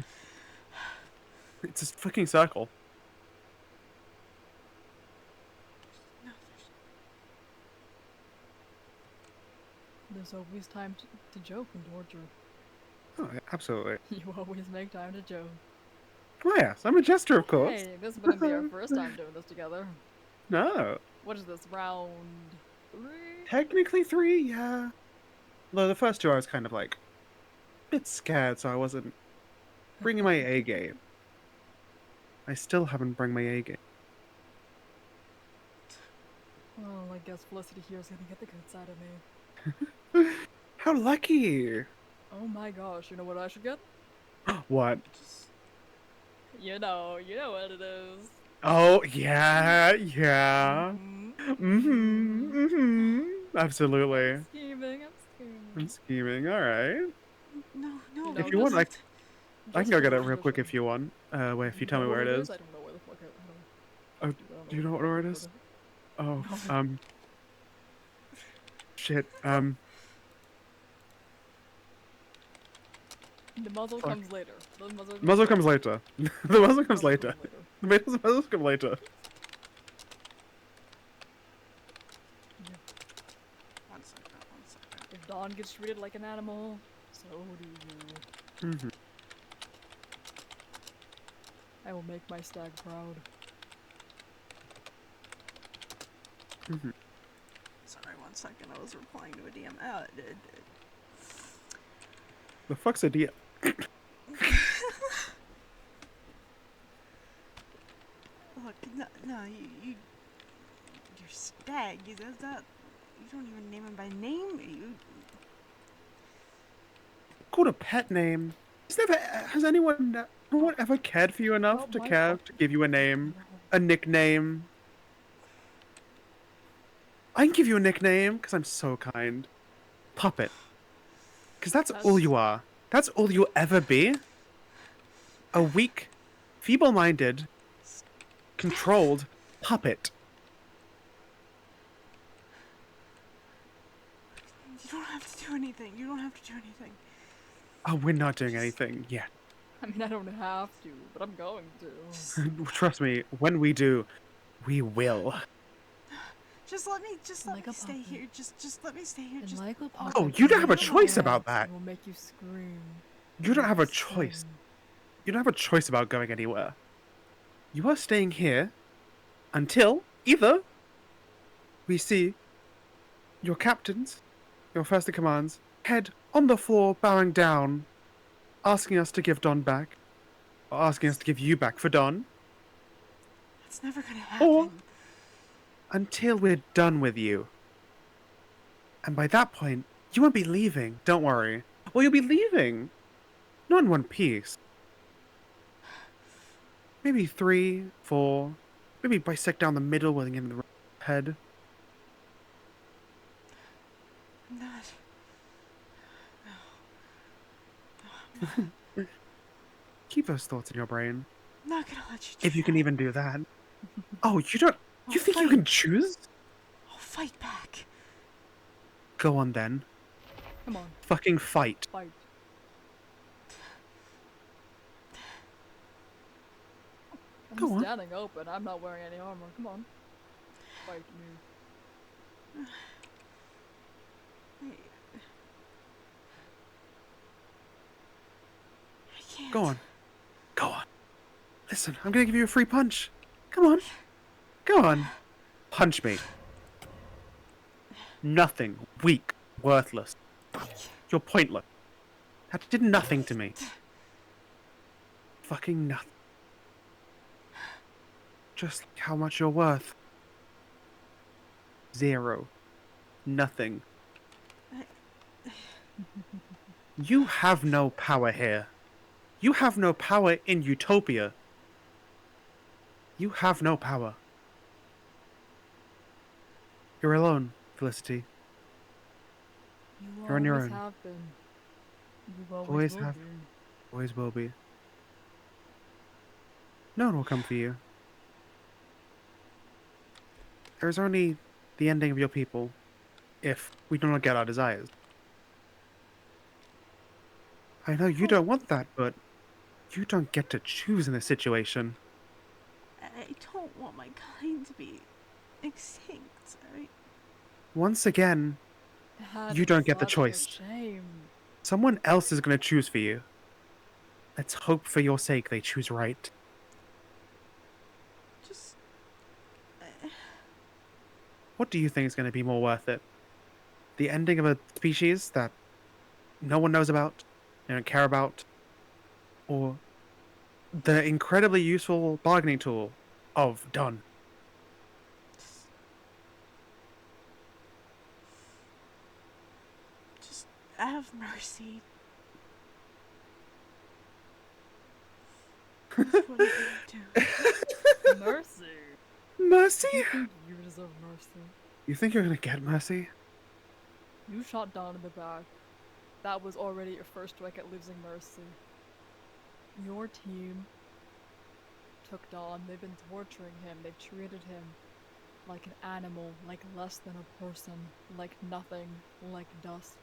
It's a fucking circle. No, there's always time to joke and torture. Oh, yeah, absolutely. You always make time to joke. Oh yes, I'm a jester, of course. Hey, this wouldn't be our first time doing this together. No. What is this, round 3? Technically 3, yeah. Although the first 2 I was kind of like a bit scared, so I wasn't bringing my A game. I still haven't brought my A game. I guess Felicity here is gonna get the good side of me. How lucky! Oh my gosh, you know what I should get? What? Just You know what it is. Oh, yeah, yeah. Mm-hmm. Absolutely. I'm scheming, I'm scheming, alright. no, You no. know, If you want, I just can go for get the it real quick tradition. if you want. Wait, if you tell me know where what it is. I don't know where the fuck I don't. Oh, Dude, I don't do you know what what the it fuck is? Oh, No. shit, The muzzle fuck. comes later. The muzzle The muzzle comes later. The muzzle comes later. The muzzle comes later. Yeah. One second. If Dawn gets treated like an animal, so do you. Mm-hmm. I will make my stag proud. Mm-hmm. Sorry, 1 second. I was replying to a DM. The fuck's a deal? Look, no, you're stag. You don't even name him by name. Called a pet name. Has anyone ever cared for you enough to care to give you a name, a nickname? I can give you a nickname because I'm so kind. Puppet. Because that's all you are. That's all you'll ever be. A weak, feeble-minded, controlled puppet. You don't have to do anything. You don't have to do anything. Oh, we're not doing anything yet. I mean, I don't have to, but I'm going to. Trust me, when we do, we will. Just let me Like a stay puppet. here. Just let me stay here. And Just like a puppet, Oh, you don't have a will choice dance about that. and will make you scream. You don't have a and choice. sing. You don't have a choice about going anywhere. You are staying here until either we see your captains, your first in commands, head on the floor, bowing down, asking us to give Don back, or asking us to give you back for Don, It's never gonna or happen. until we're done with you. And by that point, you won't be leaving, don't worry. Or you'll be leaving. Not in one piece. Maybe 3, 4, maybe bisect down the middle with the head. I'm not. Keep those thoughts in your brain. I'm not gonna let you do If you can that. even do that. Oh, you don't. You think you fight. can choose? I'll fight back. Go on then. Come on, Fucking fight. fight. I'm Go on. standing open. I'm not wearing any armor. Come on. Fight me. Wait. I can't. Go on. Go on. Listen, I'm gonna give you a free punch. Come on. Go on. Punch me. Nothing. Weak. Worthless. You're pointless. That did nothing to me. Fucking nothing. Just like how much you're worth. 0. Nothing. You have no power here. You have no power in Utopia. You have no power. You're alone, Felicity. You You're on your always own. have been. You Always always will have. be. Always will be. No one will come for you. There is only the ending of your people, if we do not get our desires. I know you don't want that, but you don't get to choose in this situation. I don't want my kind to be extinct. Once again, That you is don't get the such a choice. shame. Someone else is going to choose for you. Let's hope for your sake they choose right. Just. What do you think is going to be more worth it? The ending of a species that no one knows about, they don't care about, or the incredibly useful bargaining tool of Don? Have mercy. That's what I do. Mercy. Mercy? You think you deserve mercy? You think you're gonna get mercy? You shot Don in the back. That was already your first strike at losing mercy. Your team took Don. They've been torturing him. They've treated him like an animal, like less than a person, like nothing, like dust.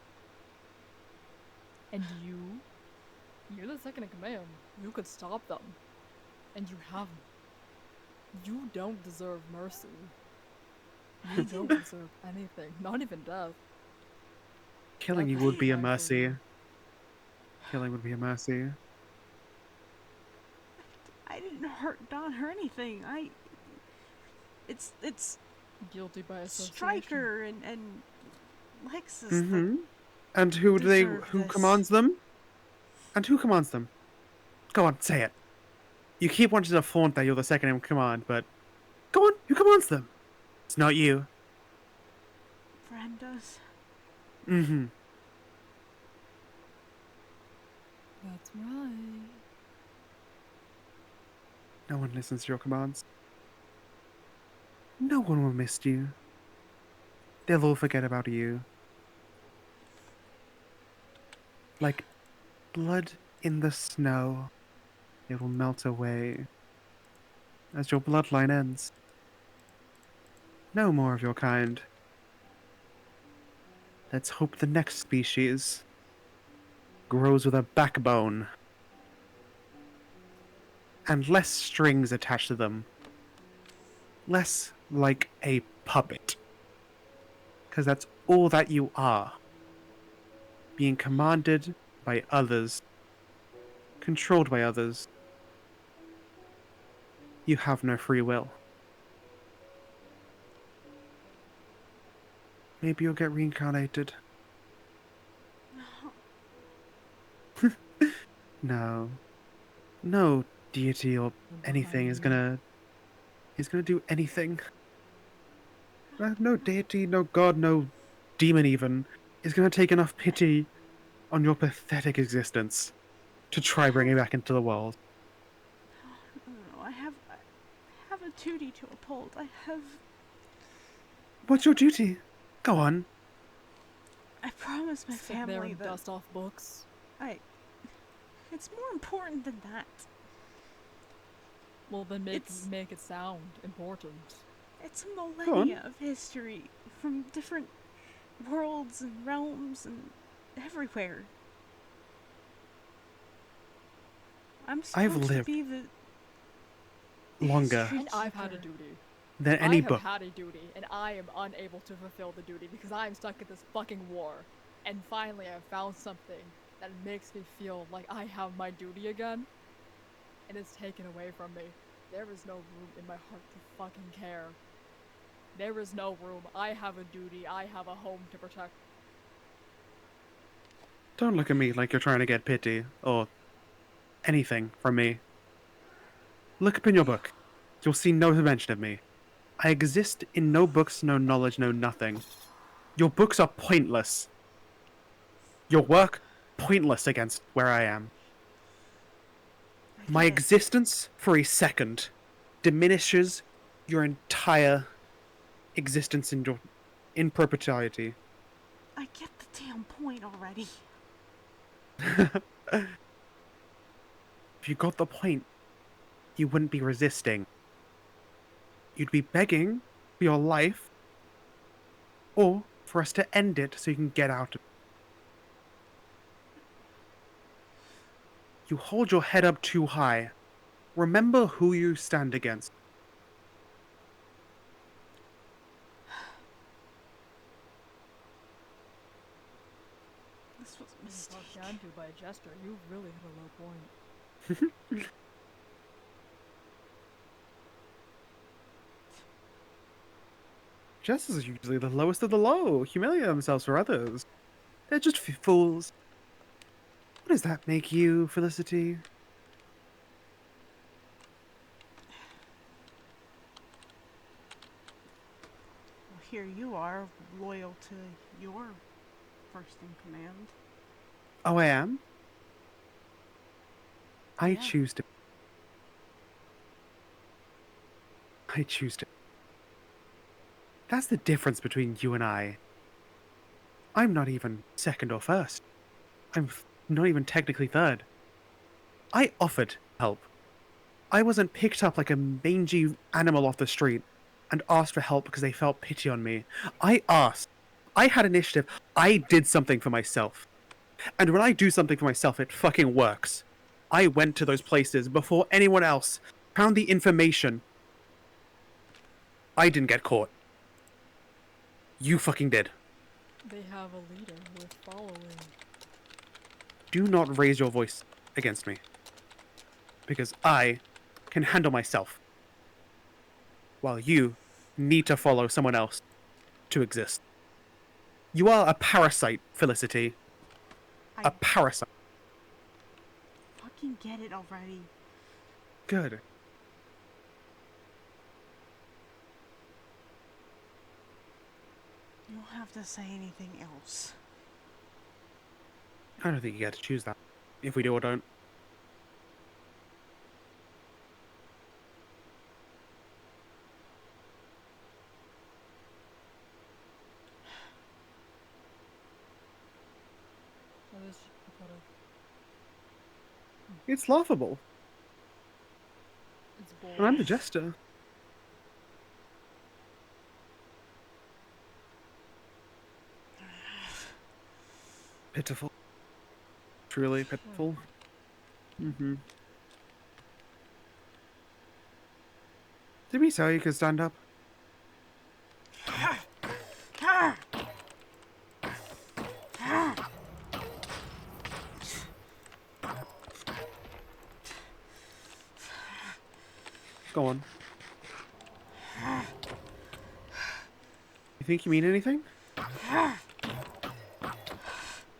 And you're the second in command. You could stop them. And you haven't. You don't deserve mercy. You don't deserve anything, not even death. Killing you That's would be a fine for mercy. you. Killing would be a mercy. I didn't hurt Don or anything. It's Guilty by association. Stryker and Lexus. Mm-hmm. And who commands them? And who commands them? Go on, say it. You keep wanting to flaunt that you're the second in command, but go on, who commands them? It's not you. Wren does. Mm-hmm. That's right. No one listens to your commands. No one will miss you. They'll all forget about you. Like blood in the snow, it will melt away as your bloodline ends. No more of your kind. Let's hope the next species grows with a backbone and less strings attached to them. Less like a puppet. Because that's all that you are. Being commanded by others. Controlled by others. You have no free will. Maybe you'll get reincarnated. No. No deity or anything is gonna do anything. No deity, no god, no demon even is gonna take enough pity on your pathetic existence to try bringing back into the world. No, I have a duty to uphold. I have. What's your duty? Go on. I promised my Sit there family and that dust off books. it's more important than that. Well, then make it sound important. It's millennia of history from different worlds and realms and everywhere. I'm supposed to lived be the longer history And I've had a keeper. duty. than any I book. have had a duty, and I am unable to fulfill the duty because I am stuck in this fucking war. And finally, I've found something that makes me feel like I have my duty again, and it's taken away from me. There is no room in my heart to fucking care. There is no room. I have a duty. I have a home to protect. Don't look at me like you're trying to get pity or anything from me. Look up in your book. You'll see no mention of me. I exist in no books, no knowledge, no nothing. Your books are pointless. Your work, pointless against where I am. My existence, for a second, diminishes your entire existence in perpetuity. I get the damn point already. If you got the point, you wouldn't be resisting. You'd be begging for your life, or for us to end it so you can get out of it. You hold your head up too high. Remember who you stand against. This was a Being mistake. talked down to by a jester, you really hit a low point. Jesters are usually the lowest of the low, humiliate themselves for others. They're just fools. What does that make you, Felicity? Well, here you are, loyal to your first in command. Oh, I am? I Yeah. choose to. I choose to. That's the difference between you and I. I'm not even second or first. Not even technically third. I offered help. I wasn't picked up like a mangy animal off the street and asked for help because they felt pity on me. I asked. I had initiative. I did something for myself. And when I do something for myself, it fucking works. I went to those places before anyone else, found the information. I didn't get caught. You fucking did. They have a leader with following. Do not raise your voice against me. Because I can handle myself. While you need to follow someone else to exist. You are a parasite, Felicity. I A parasite. fucking get it already. Good. You don't have to say anything else. I don't think you get to choose that. If we do or don't. That is pathetic. It's laughable. It's bold. And I'm the jester. Pitiful. Truly pitiful. Mm-hmm. Did we tell you could stand up? Go on. You think you mean anything?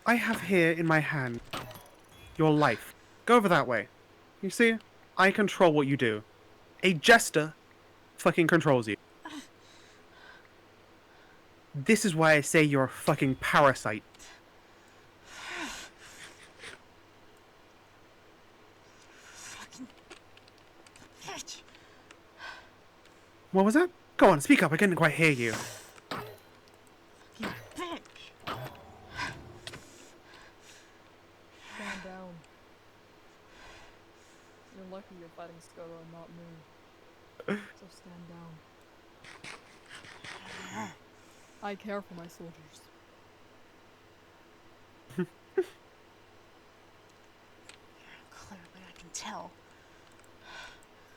I have here in my hand your life. Go over that way. You see? I control what you do. A jester fucking controls you. This is why I say you're a fucking parasite. Fucking bitch. What was that? Go on, speak up. I couldn't quite hear you. Fucking bitch. Stand down. You're lucky you're fighting Skoro and not me. So stand down. I care for my soldiers. Clearly, I can tell.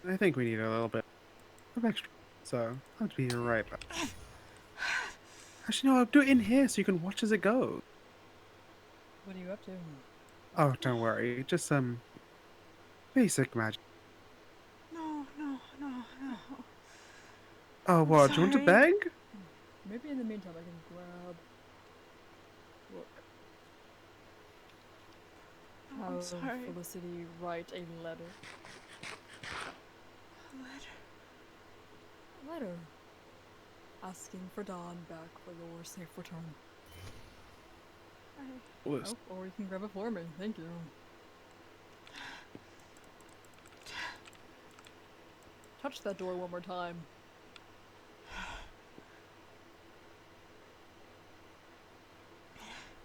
I think we need a little bit of extra. So, I'll have to be right back. Actually, no, I'll do it in here so you can watch as it goes. What are you up to? Oh, don't worry. Just basic magic. No. Oh, what? Do you want to sorry. beg? Maybe in the meantime I can grab... Look. Oh, I'm Have sorry. Felicity write a letter. Letter. Asking for Dawn back for your safe return. Was Oh, or you can grab it for me. Thank you. Touch that door one more time.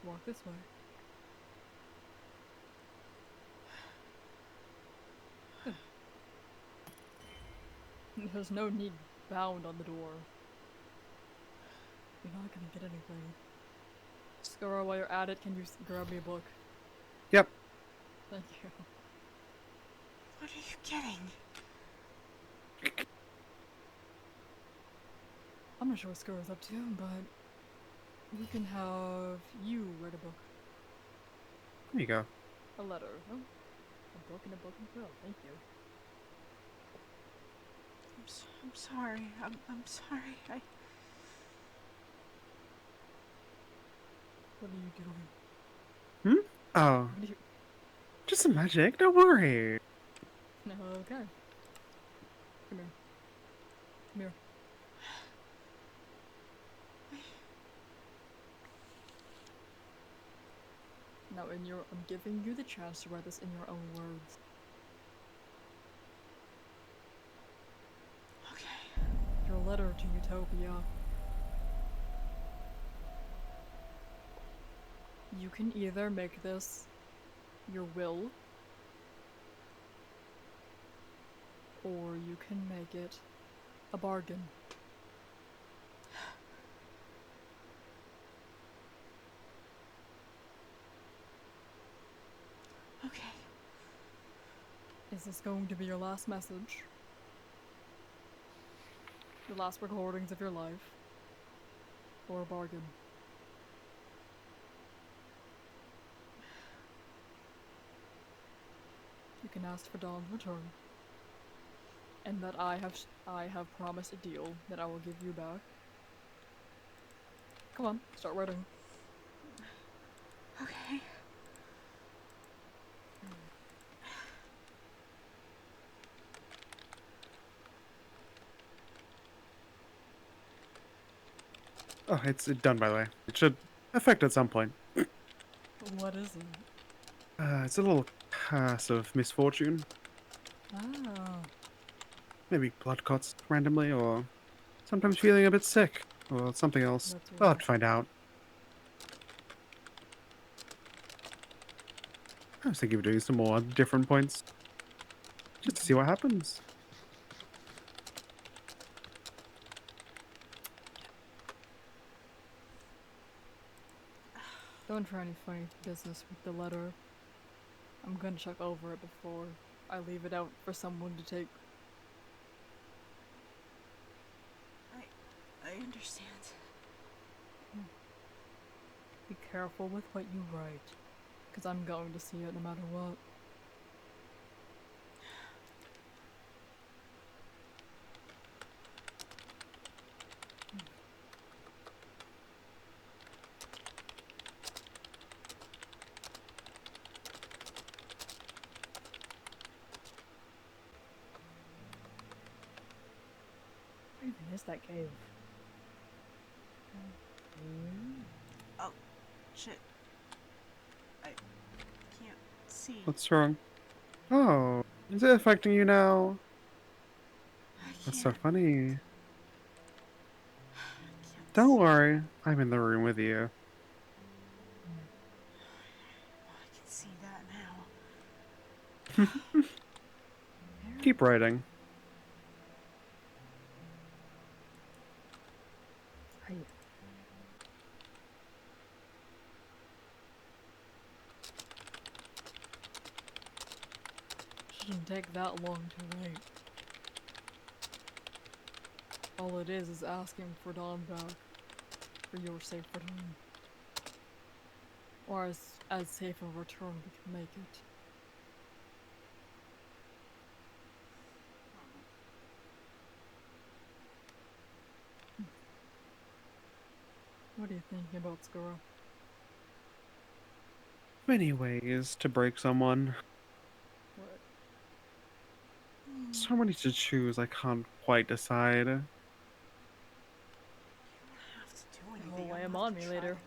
Walk this way. Good. There's no need bound on the door. You're not gonna get anything. Skoro, while you're at it, can you grab me a book? Yep. Thank you. What are you getting? I'm not sure what Skoro's up to, but we can have you write a book. There you go. A letter. Oh, a book and a book and quill. Thank you. I'm sorry. I'm sorry. What are you doing? Oh, What are you... just some magic. Don't worry. No, okay. Come here. Come here. Now I'm giving you the chance to write this in your own words. Okay. Your letter to Utopia. You can either make this your will, or you can make it a bargain. Okay. Is this going to be your last message? The last recordings of your life? Or a bargain? You can ask for Dawn's return. And that I have promised a deal that I will give you back. Come on, start writing. Okay. Oh, it's done, by the way. It should affect at some point. What is it? It's a little curse of misfortune. Ah. Maybe blood clots randomly, or sometimes feeling a bit sick, or something else. That's I'll have weird. to find out. I was thinking of doing some more different points. Just to see what happens. Don't try any funny business with the letter. I'm gonna check over it before I leave it out for someone to take. I understand. Be careful with what you write, because I'm going to see it no matter what. Where even is that cave? Oh, shit. I can't see. What's wrong? Oh, is it affecting you now? I That's so can't. funny. I can't Don't see. worry, I'm in the room with you. Well, I can see that now. Keep writing. Hey. Shouldn't take that long to write. All it is asking for Dawn back for your safe return. Or as safe a return we can make it. What are you thinking about, Skura? Many ways to break someone. What? So many to choose, I can't quite decide. You don't have to do anything. You'll You lay don't 'em have on to me try. later.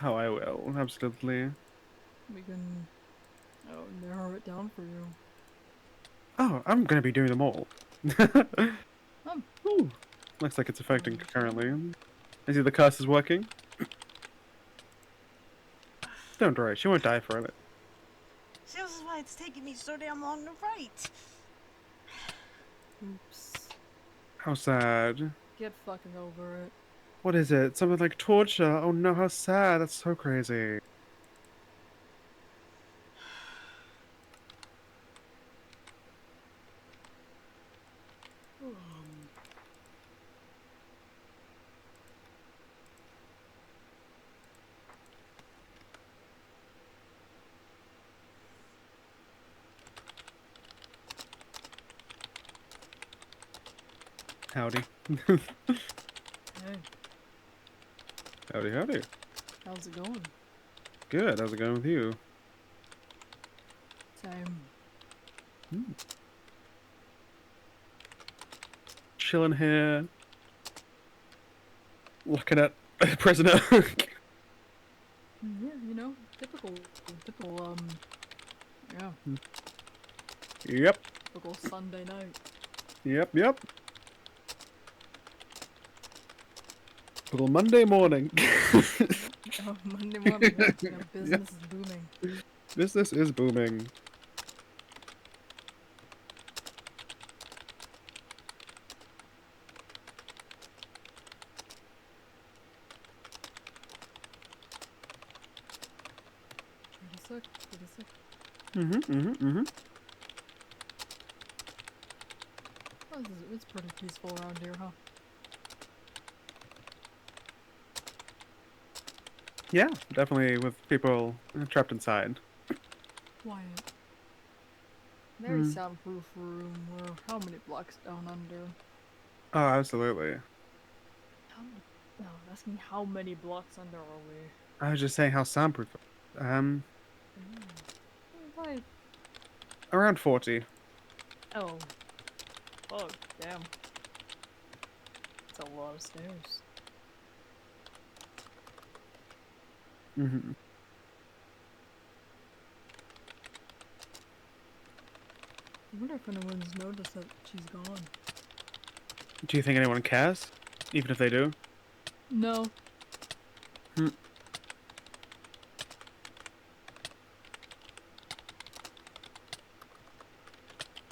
Oh, I will, absolutely. We can narrow it down for you. Oh, I'm gonna be doing them all. Ooh, looks like it's affecting currently. I see the curse is working. Don't worry, she won't die for it. See, this is why it's taking me so damn long to write. Oops. How sad. Get fucking over it. What is it? Something like torture? Oh no, how sad. That's so crazy. Howdy. Hey, Howdy, howdy. how's it going? Good, how's it going with you? Same. Chilling here. Looking at a prisoner. Yeah, you know, Typical, yeah, Yep. typical Sunday night. Yep. Little Monday morning. Oh, Monday morning, yeah, you know, business is booming. Business is booming. Pretty sick. Mm-hmm. Oh, it's pretty peaceful around here, huh? Yeah, definitely with people trapped inside. Quiet. Very Mm. soundproof room. We're how many blocks down under? Oh, absolutely. How many? No, asking how many blocks under are we? I was just saying how soundproof. Right. Around 40. Oh. Oh, damn. That's a lot of stairs. Mm-hmm. I wonder if anyone's noticed that she's gone. Do you think anyone cares? Even if they do? No. Hmm.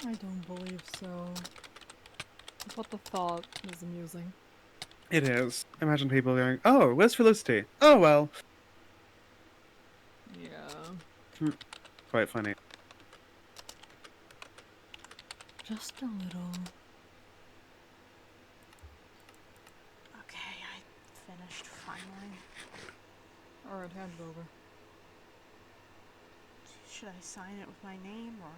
I don't believe so. But the thought is amusing. It is. Imagine people going, "Oh, where's Felicity? Oh well." Yeah. Quite funny. Just a little. Okay, I finished finally. Alright, hand it over. Should I sign it with my name or?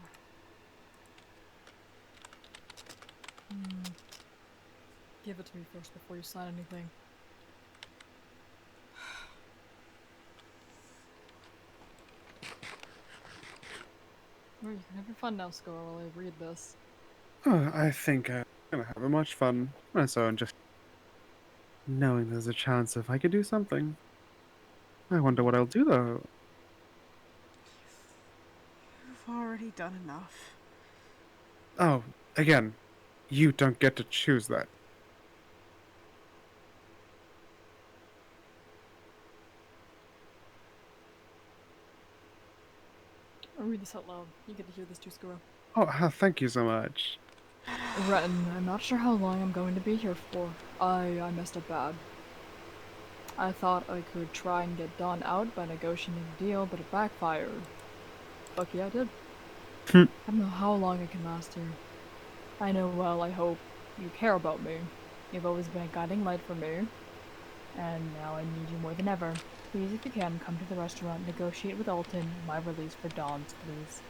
Give it to me first before you sign anything. Well, you can have your fun now, Scar, while I read this. Oh, I think I'm gonna have much fun. So just knowing there's a chance if I could do something. I wonder what I'll do though. You've already done enough. Oh, again, you don't get to choose that. I'll read this out loud. You get to hear this too, Scar. Oh, thank you so much. Wren, I'm not sure how long I'm going to be here for. I messed up bad. I thought I could try and get Dawn out by negotiating a deal, but it backfired. Fuck yeah, I did. I don't know how long I can last here. I know, well, I hope you care about me. You've always been a guiding light for me. And now I need you more than ever. Please, if you can, come to the restaurant, negotiate with Aalton my release for Dawn's, please.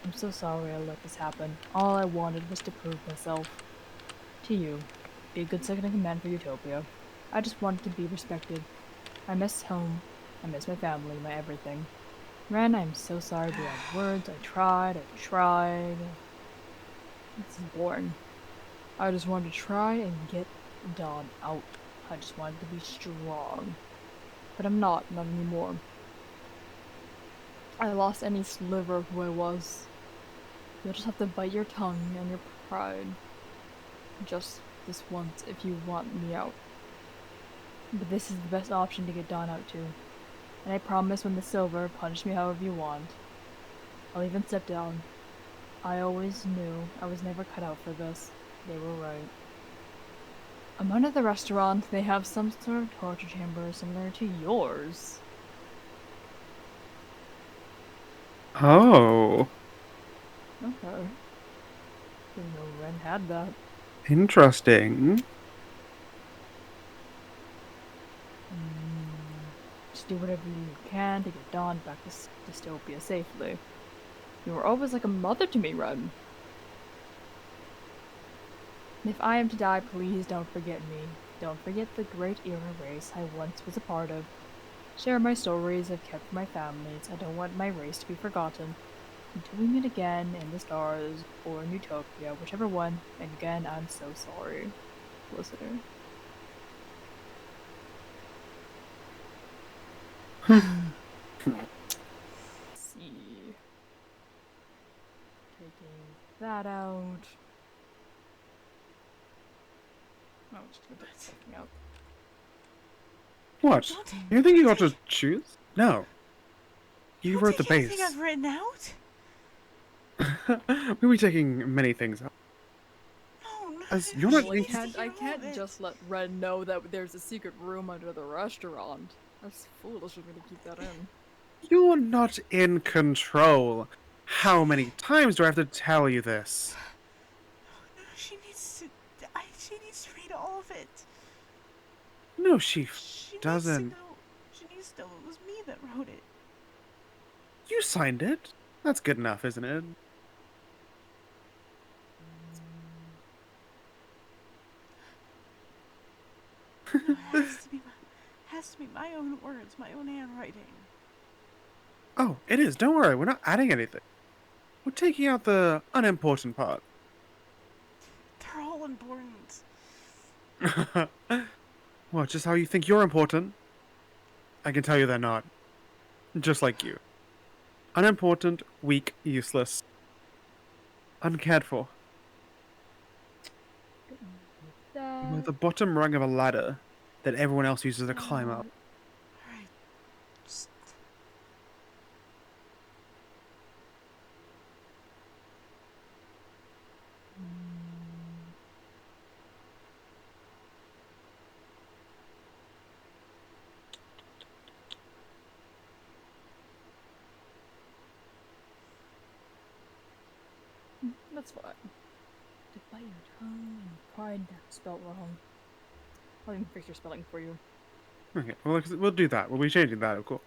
I'm so sorry I let this happen. All I wanted was to prove myself. To you. Be a good second-in-command for Utopia. I just wanted to be respected. I miss home. I miss my family, my everything. Wren, I'm so sorry beyond words. I tried. This is boring. I just wanted to try and get Dawn out. I just wanted to be strong. But I'm not anymore. I lost any sliver of who I was. You'll just have to bite your tongue and your pride. Just this once if you want me out. But this is the best option to get Dawn out to. And I promise when it's over, punish me however you want. I'll even step down. I always knew I was never cut out for this. They were right. Among the restaurant, they have some sort of torture chamber similar to yours. Oh, Okay. Didn't know Wren had that. interesting. Just do whatever you can to get Dawn back to Dystopia safely. You were always like a mother to me, Wren. If I am to die, please don't forget me. Don't forget the great Eira race I once was a part of. Share my stories I've kept for my families. I don't want my race to be forgotten. Until we meet again in the stars or in Utopia, whichever one, and again, I'm so sorry, listener. that out. No, I'm just gonna put something out. What? Don't You think you got to choose? No. You don't wrote the take anything base. I've written out. We'll be taking many things out. No, As no, you're she not Well, needs to in- hear I all can't of it. just let Wren know that there's a secret room under the restaurant. That's foolish of me to keep that in. You're not in control. How many times do I have to tell you this? No, she needs to. She needs to read all of it. No, she She doesn't. needs to know. She needs to know it was me that wrote it. You signed it. That's good enough, isn't it? No, it has to be my own words, my own handwriting. Oh, it is. Don't worry. We're not adding anything. We're taking out the unimportant part. They're all important. Well, just how you think you're important. I can tell you they're not. Just like you. Unimportant, weak, useless. Uncared for. We're That. the bottom rung of a ladder that everyone else uses to climb up. Alright. Just. That's fine. To bite your tongue and pride that's spelled wrong. I'll even fix your spelling for you. Okay, well, we'll do that. We'll be changing that, of course.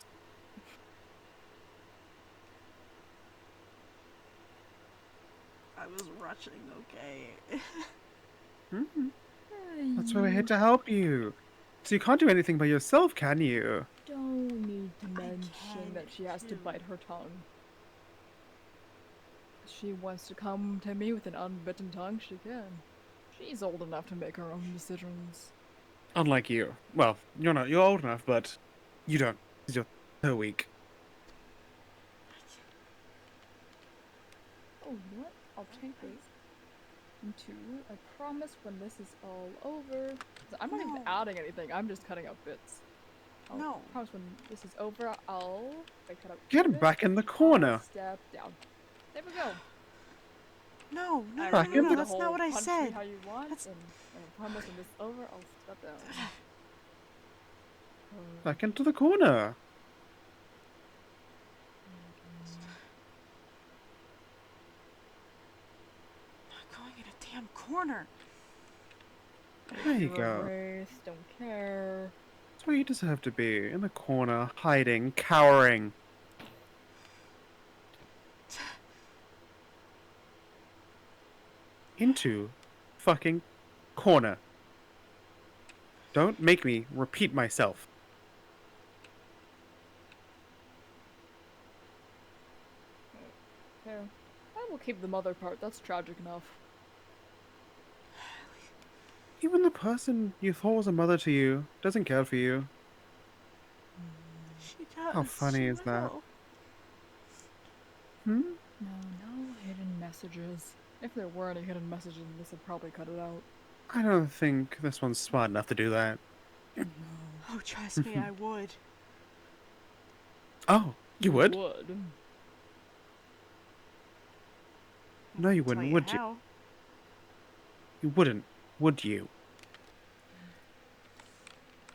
I was rushing, okay? That's why we're here to help you. So you can't do anything by yourself, can you? Don't need to I mention can that she has to too. bite her tongue. She wants to come to me with an unbitten tongue, she can. She's old enough to make her own decisions. Unlike you. Well, you're not. You're old enough, but you don't. 'Cause you're so weak. Oh, you know what? I'll take this into I promise when this is all over. 'Cause I'm not even No. adding anything, I'm just cutting out bits. I'll No. promise when this is over, if I cut out Get bits, back in the I'll corner. step down. There we go. No, no, I no, Back no, in no, the- that's not what I punch said. Me how you want, That's- and I promise when this is over, I'll step down. Back into the corner. I'm not going in a damn corner. There you You're go. a wraith, don't care. That's where you deserve to be. In the corner, hiding, cowering. Into fucking corner. Don't make me repeat myself. Fair. I will keep the mother part, that's tragic enough. Even the person you thought was a mother to you doesn't care for you. She does. How funny she is that? will. Hmm? No hidden messages. If there were any hidden messages, this would probably cut it out. I don't think this one's smart enough to do that. Oh, trust me, I would. Oh, you would? Would. No, you I'll tell wouldn't, would you? how. You wouldn't, would you?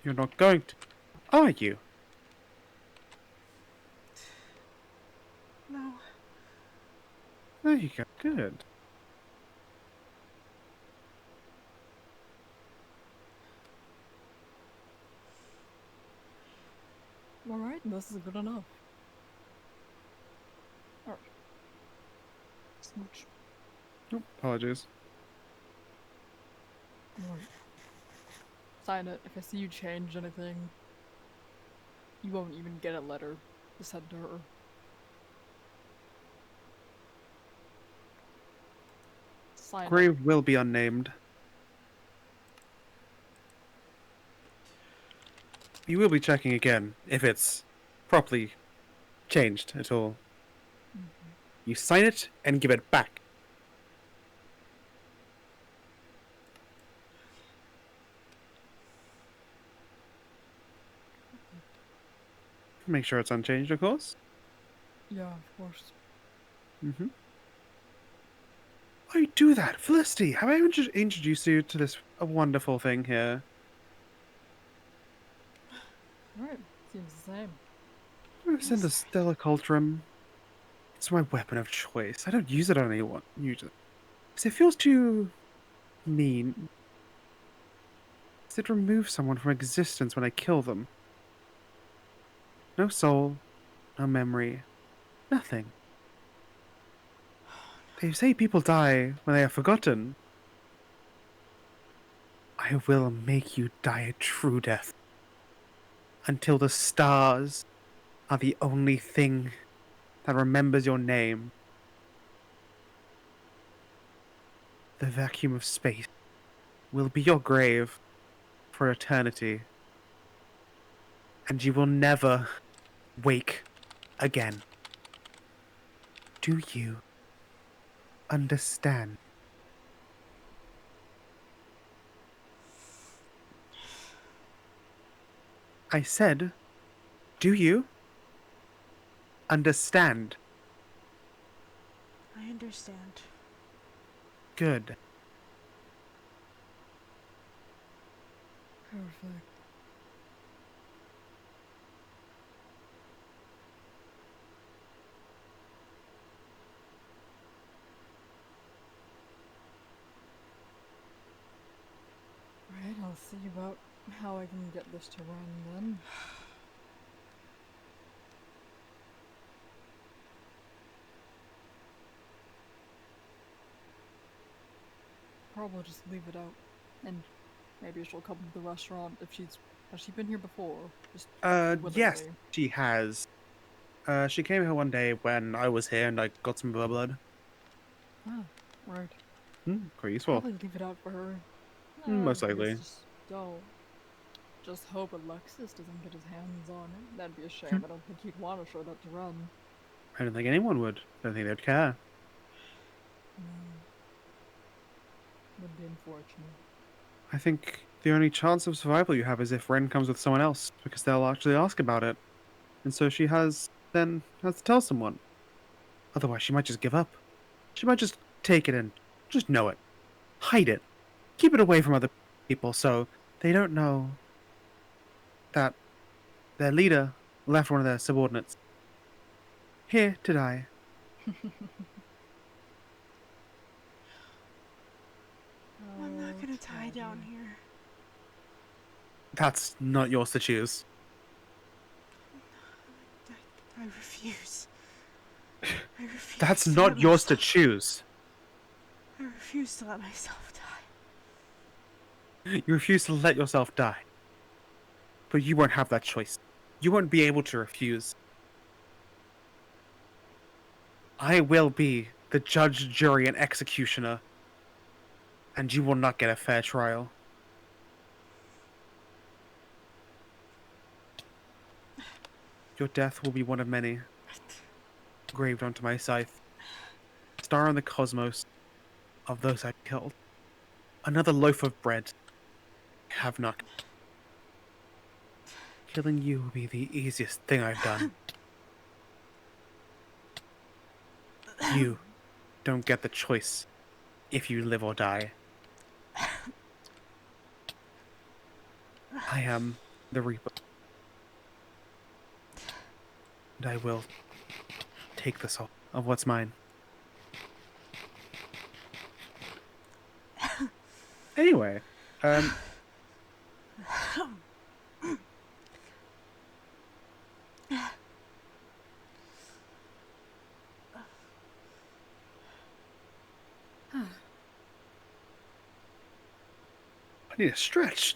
You're not going to, are you? No. There you go. Good. Alright, this is good enough. Alright. Smooch. Oh, apologies. Alright. Sign it. If I see you change anything, you won't even get a letter to send to her. Sign it. Grave will be unnamed. You will be checking again if it's properly changed at all. You sign it and give it back. Make sure it's unchanged, of course. Yeah, of course. Mm-hmm. Why you do that? Felicity, have I introduced you to this wonderful thing here? Alright, seems the same. Send the Stellar Cultrum. It's my weapon of choice. I don't use it on anyone, usually. Because it feels too mean. It removes someone from existence when I kill them. No soul, no memory, nothing. They say people die when they are forgotten. I will make you die a true death. Until the stars are the only thing that remembers your name. The vacuum of space will be your grave for eternity. And you will never wake again. Do you understand? I said, do you understand? I understand. Good. Perfect. Right, I'll see about how I can get this to run then. Probably just leave it out. And maybe she'll come to the restaurant if has she been here before? Just Yes, willingly. she has. She came here one day when I was here and I got some of her blood. Ah, right. Quite useful. Probably leave it out for her. Most I guess likely. just don't. Just hope Alexis doesn't get his hands on it. That'd be a shame. I don't think he'd want to show that to run. I don't think anyone would. I don't think they'd care. Would be unfortunate. I think the only chance of survival you have is if Wren comes with someone else, because they'll actually ask about it. And so she then has to tell someone. Otherwise, she might just give up. She might just take it and just know it. Hide it. Keep it away from other people so they don't know that their leader left one of their subordinates here to die. I'm not gonna die tragedy. down here. That's not yours to choose. I refuse. I refuse. That's to not let yours to myself- choose. I refuse to let myself die. You refuse to let yourself die. But you won't have that choice. You won't be able to refuse. I will be the judge, jury, and executioner. And you will not get a fair trial. Your death will be one of many, graved onto my scythe. Star in the cosmos of those I've killed. Another loaf of bread. I have not. Killing you will be the easiest thing I've done. You don't get the choice if you live or die. I am the Reaper. And I will take the soul of what's mine. Anyway, I need a stretch.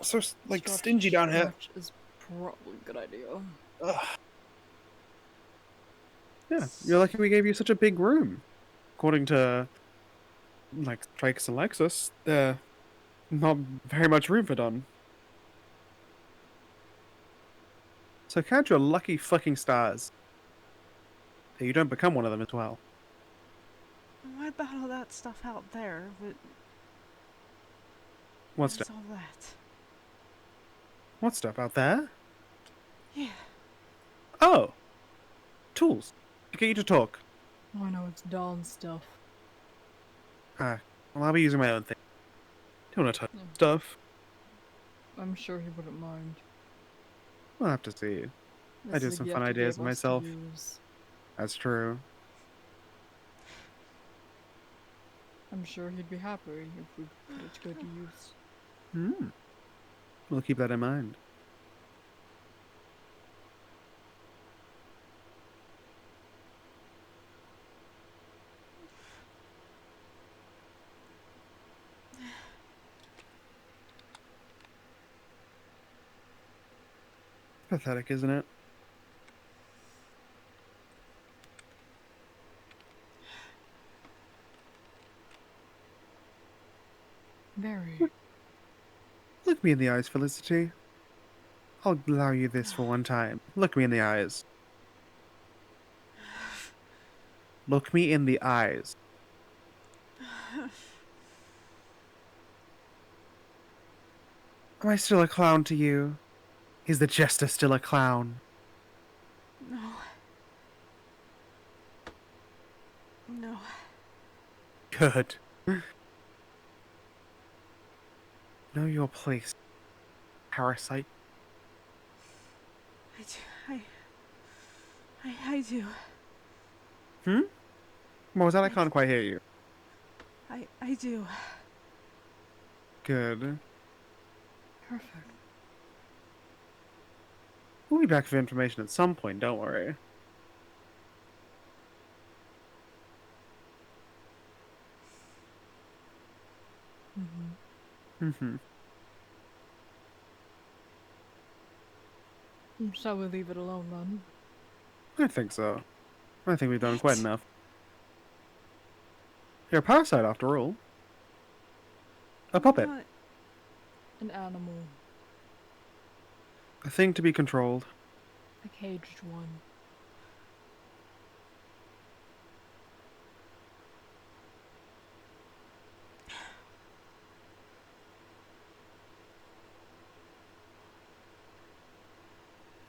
So like stingy down here. Stretch is probably a good idea. Yeah, you're lucky we gave you such a big room. According to like Strikes and Lexus, not very much room for Don. So count your lucky fucking stars that you don't become one of them as well. What about all that stuff out there? What What stuff? is all that? What stuff out there? Yeah. Oh! Tools. To get you to talk. Oh, I know it's Dawn's stuff. Ah, well, I'll be using my own thing. Don't want to touch Yeah. stuff. I'm sure he wouldn't mind. We'll have to see. I This do is a some gift fun he ideas gave us to myself. use. That's true. I'm sure he'd be happy if we put it to good use. Hmm. We'll keep that in mind. Pathetic, isn't it? Very. Look me in the eyes, Felicity. I'll allow you this for one time. Look me in the eyes. Look me in the eyes. Am I still a clown to you? Is the jester still a clown? No. No. Good. Know your place, parasite. I do. Hmm? What was that? I can't quite hear you. I do. Good. Perfect. We'll be back for information at some point, don't worry. Mm-hmm. Shall we leave it alone then? I think so. I think we've done quite What? enough. You're a parasite after all. A puppet. Not- An animal. A thing to be controlled. A caged one.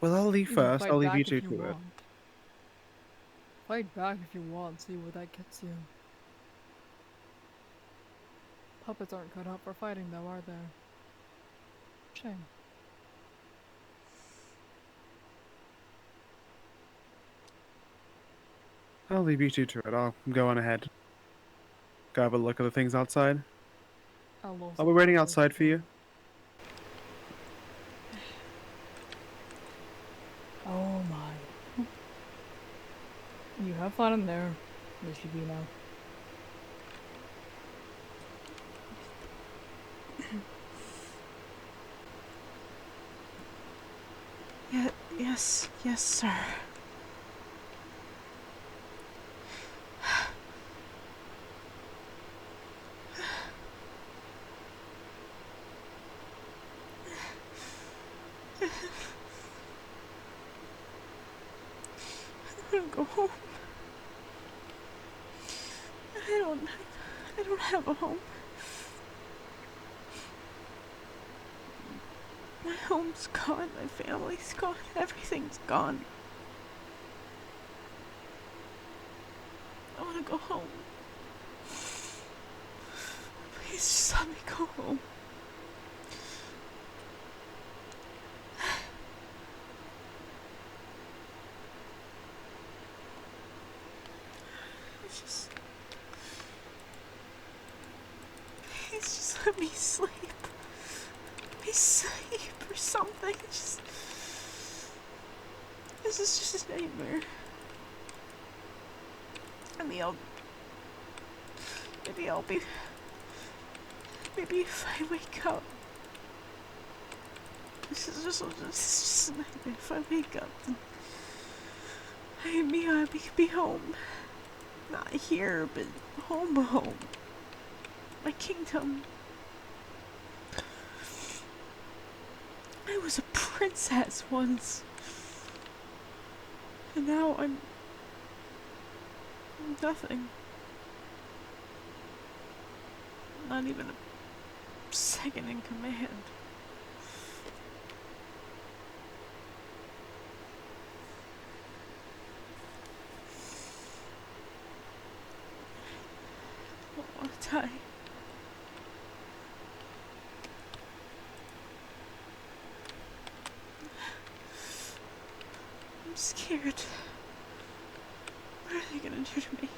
Well, I'll leave You can first. fight I'll leave back you two if you to it. want. Fight back if you want, see where that gets you. Puppets aren't cut out for fighting though, are they? Shame. I'll leave you two to it. I'll go on ahead. Go have a look at the things outside. I'll be waiting outside for you. Oh my. You have fun in there. Yes, you do now. Yes, sir. I want to go home. I don't have a home. My home's gone, my family's gone, everything's gone. I want to go home. Please just let me go home. Please just let me sleep. Let me sleep or something. This is just a nightmare. Maybe maybe if I wake up. This is just a nightmare. If I wake up, then I be home. Not here, but home. My kingdom. I was a princess once. And now I'm nothing. Not even a second in command. I'm scared. What are they gonna do to me?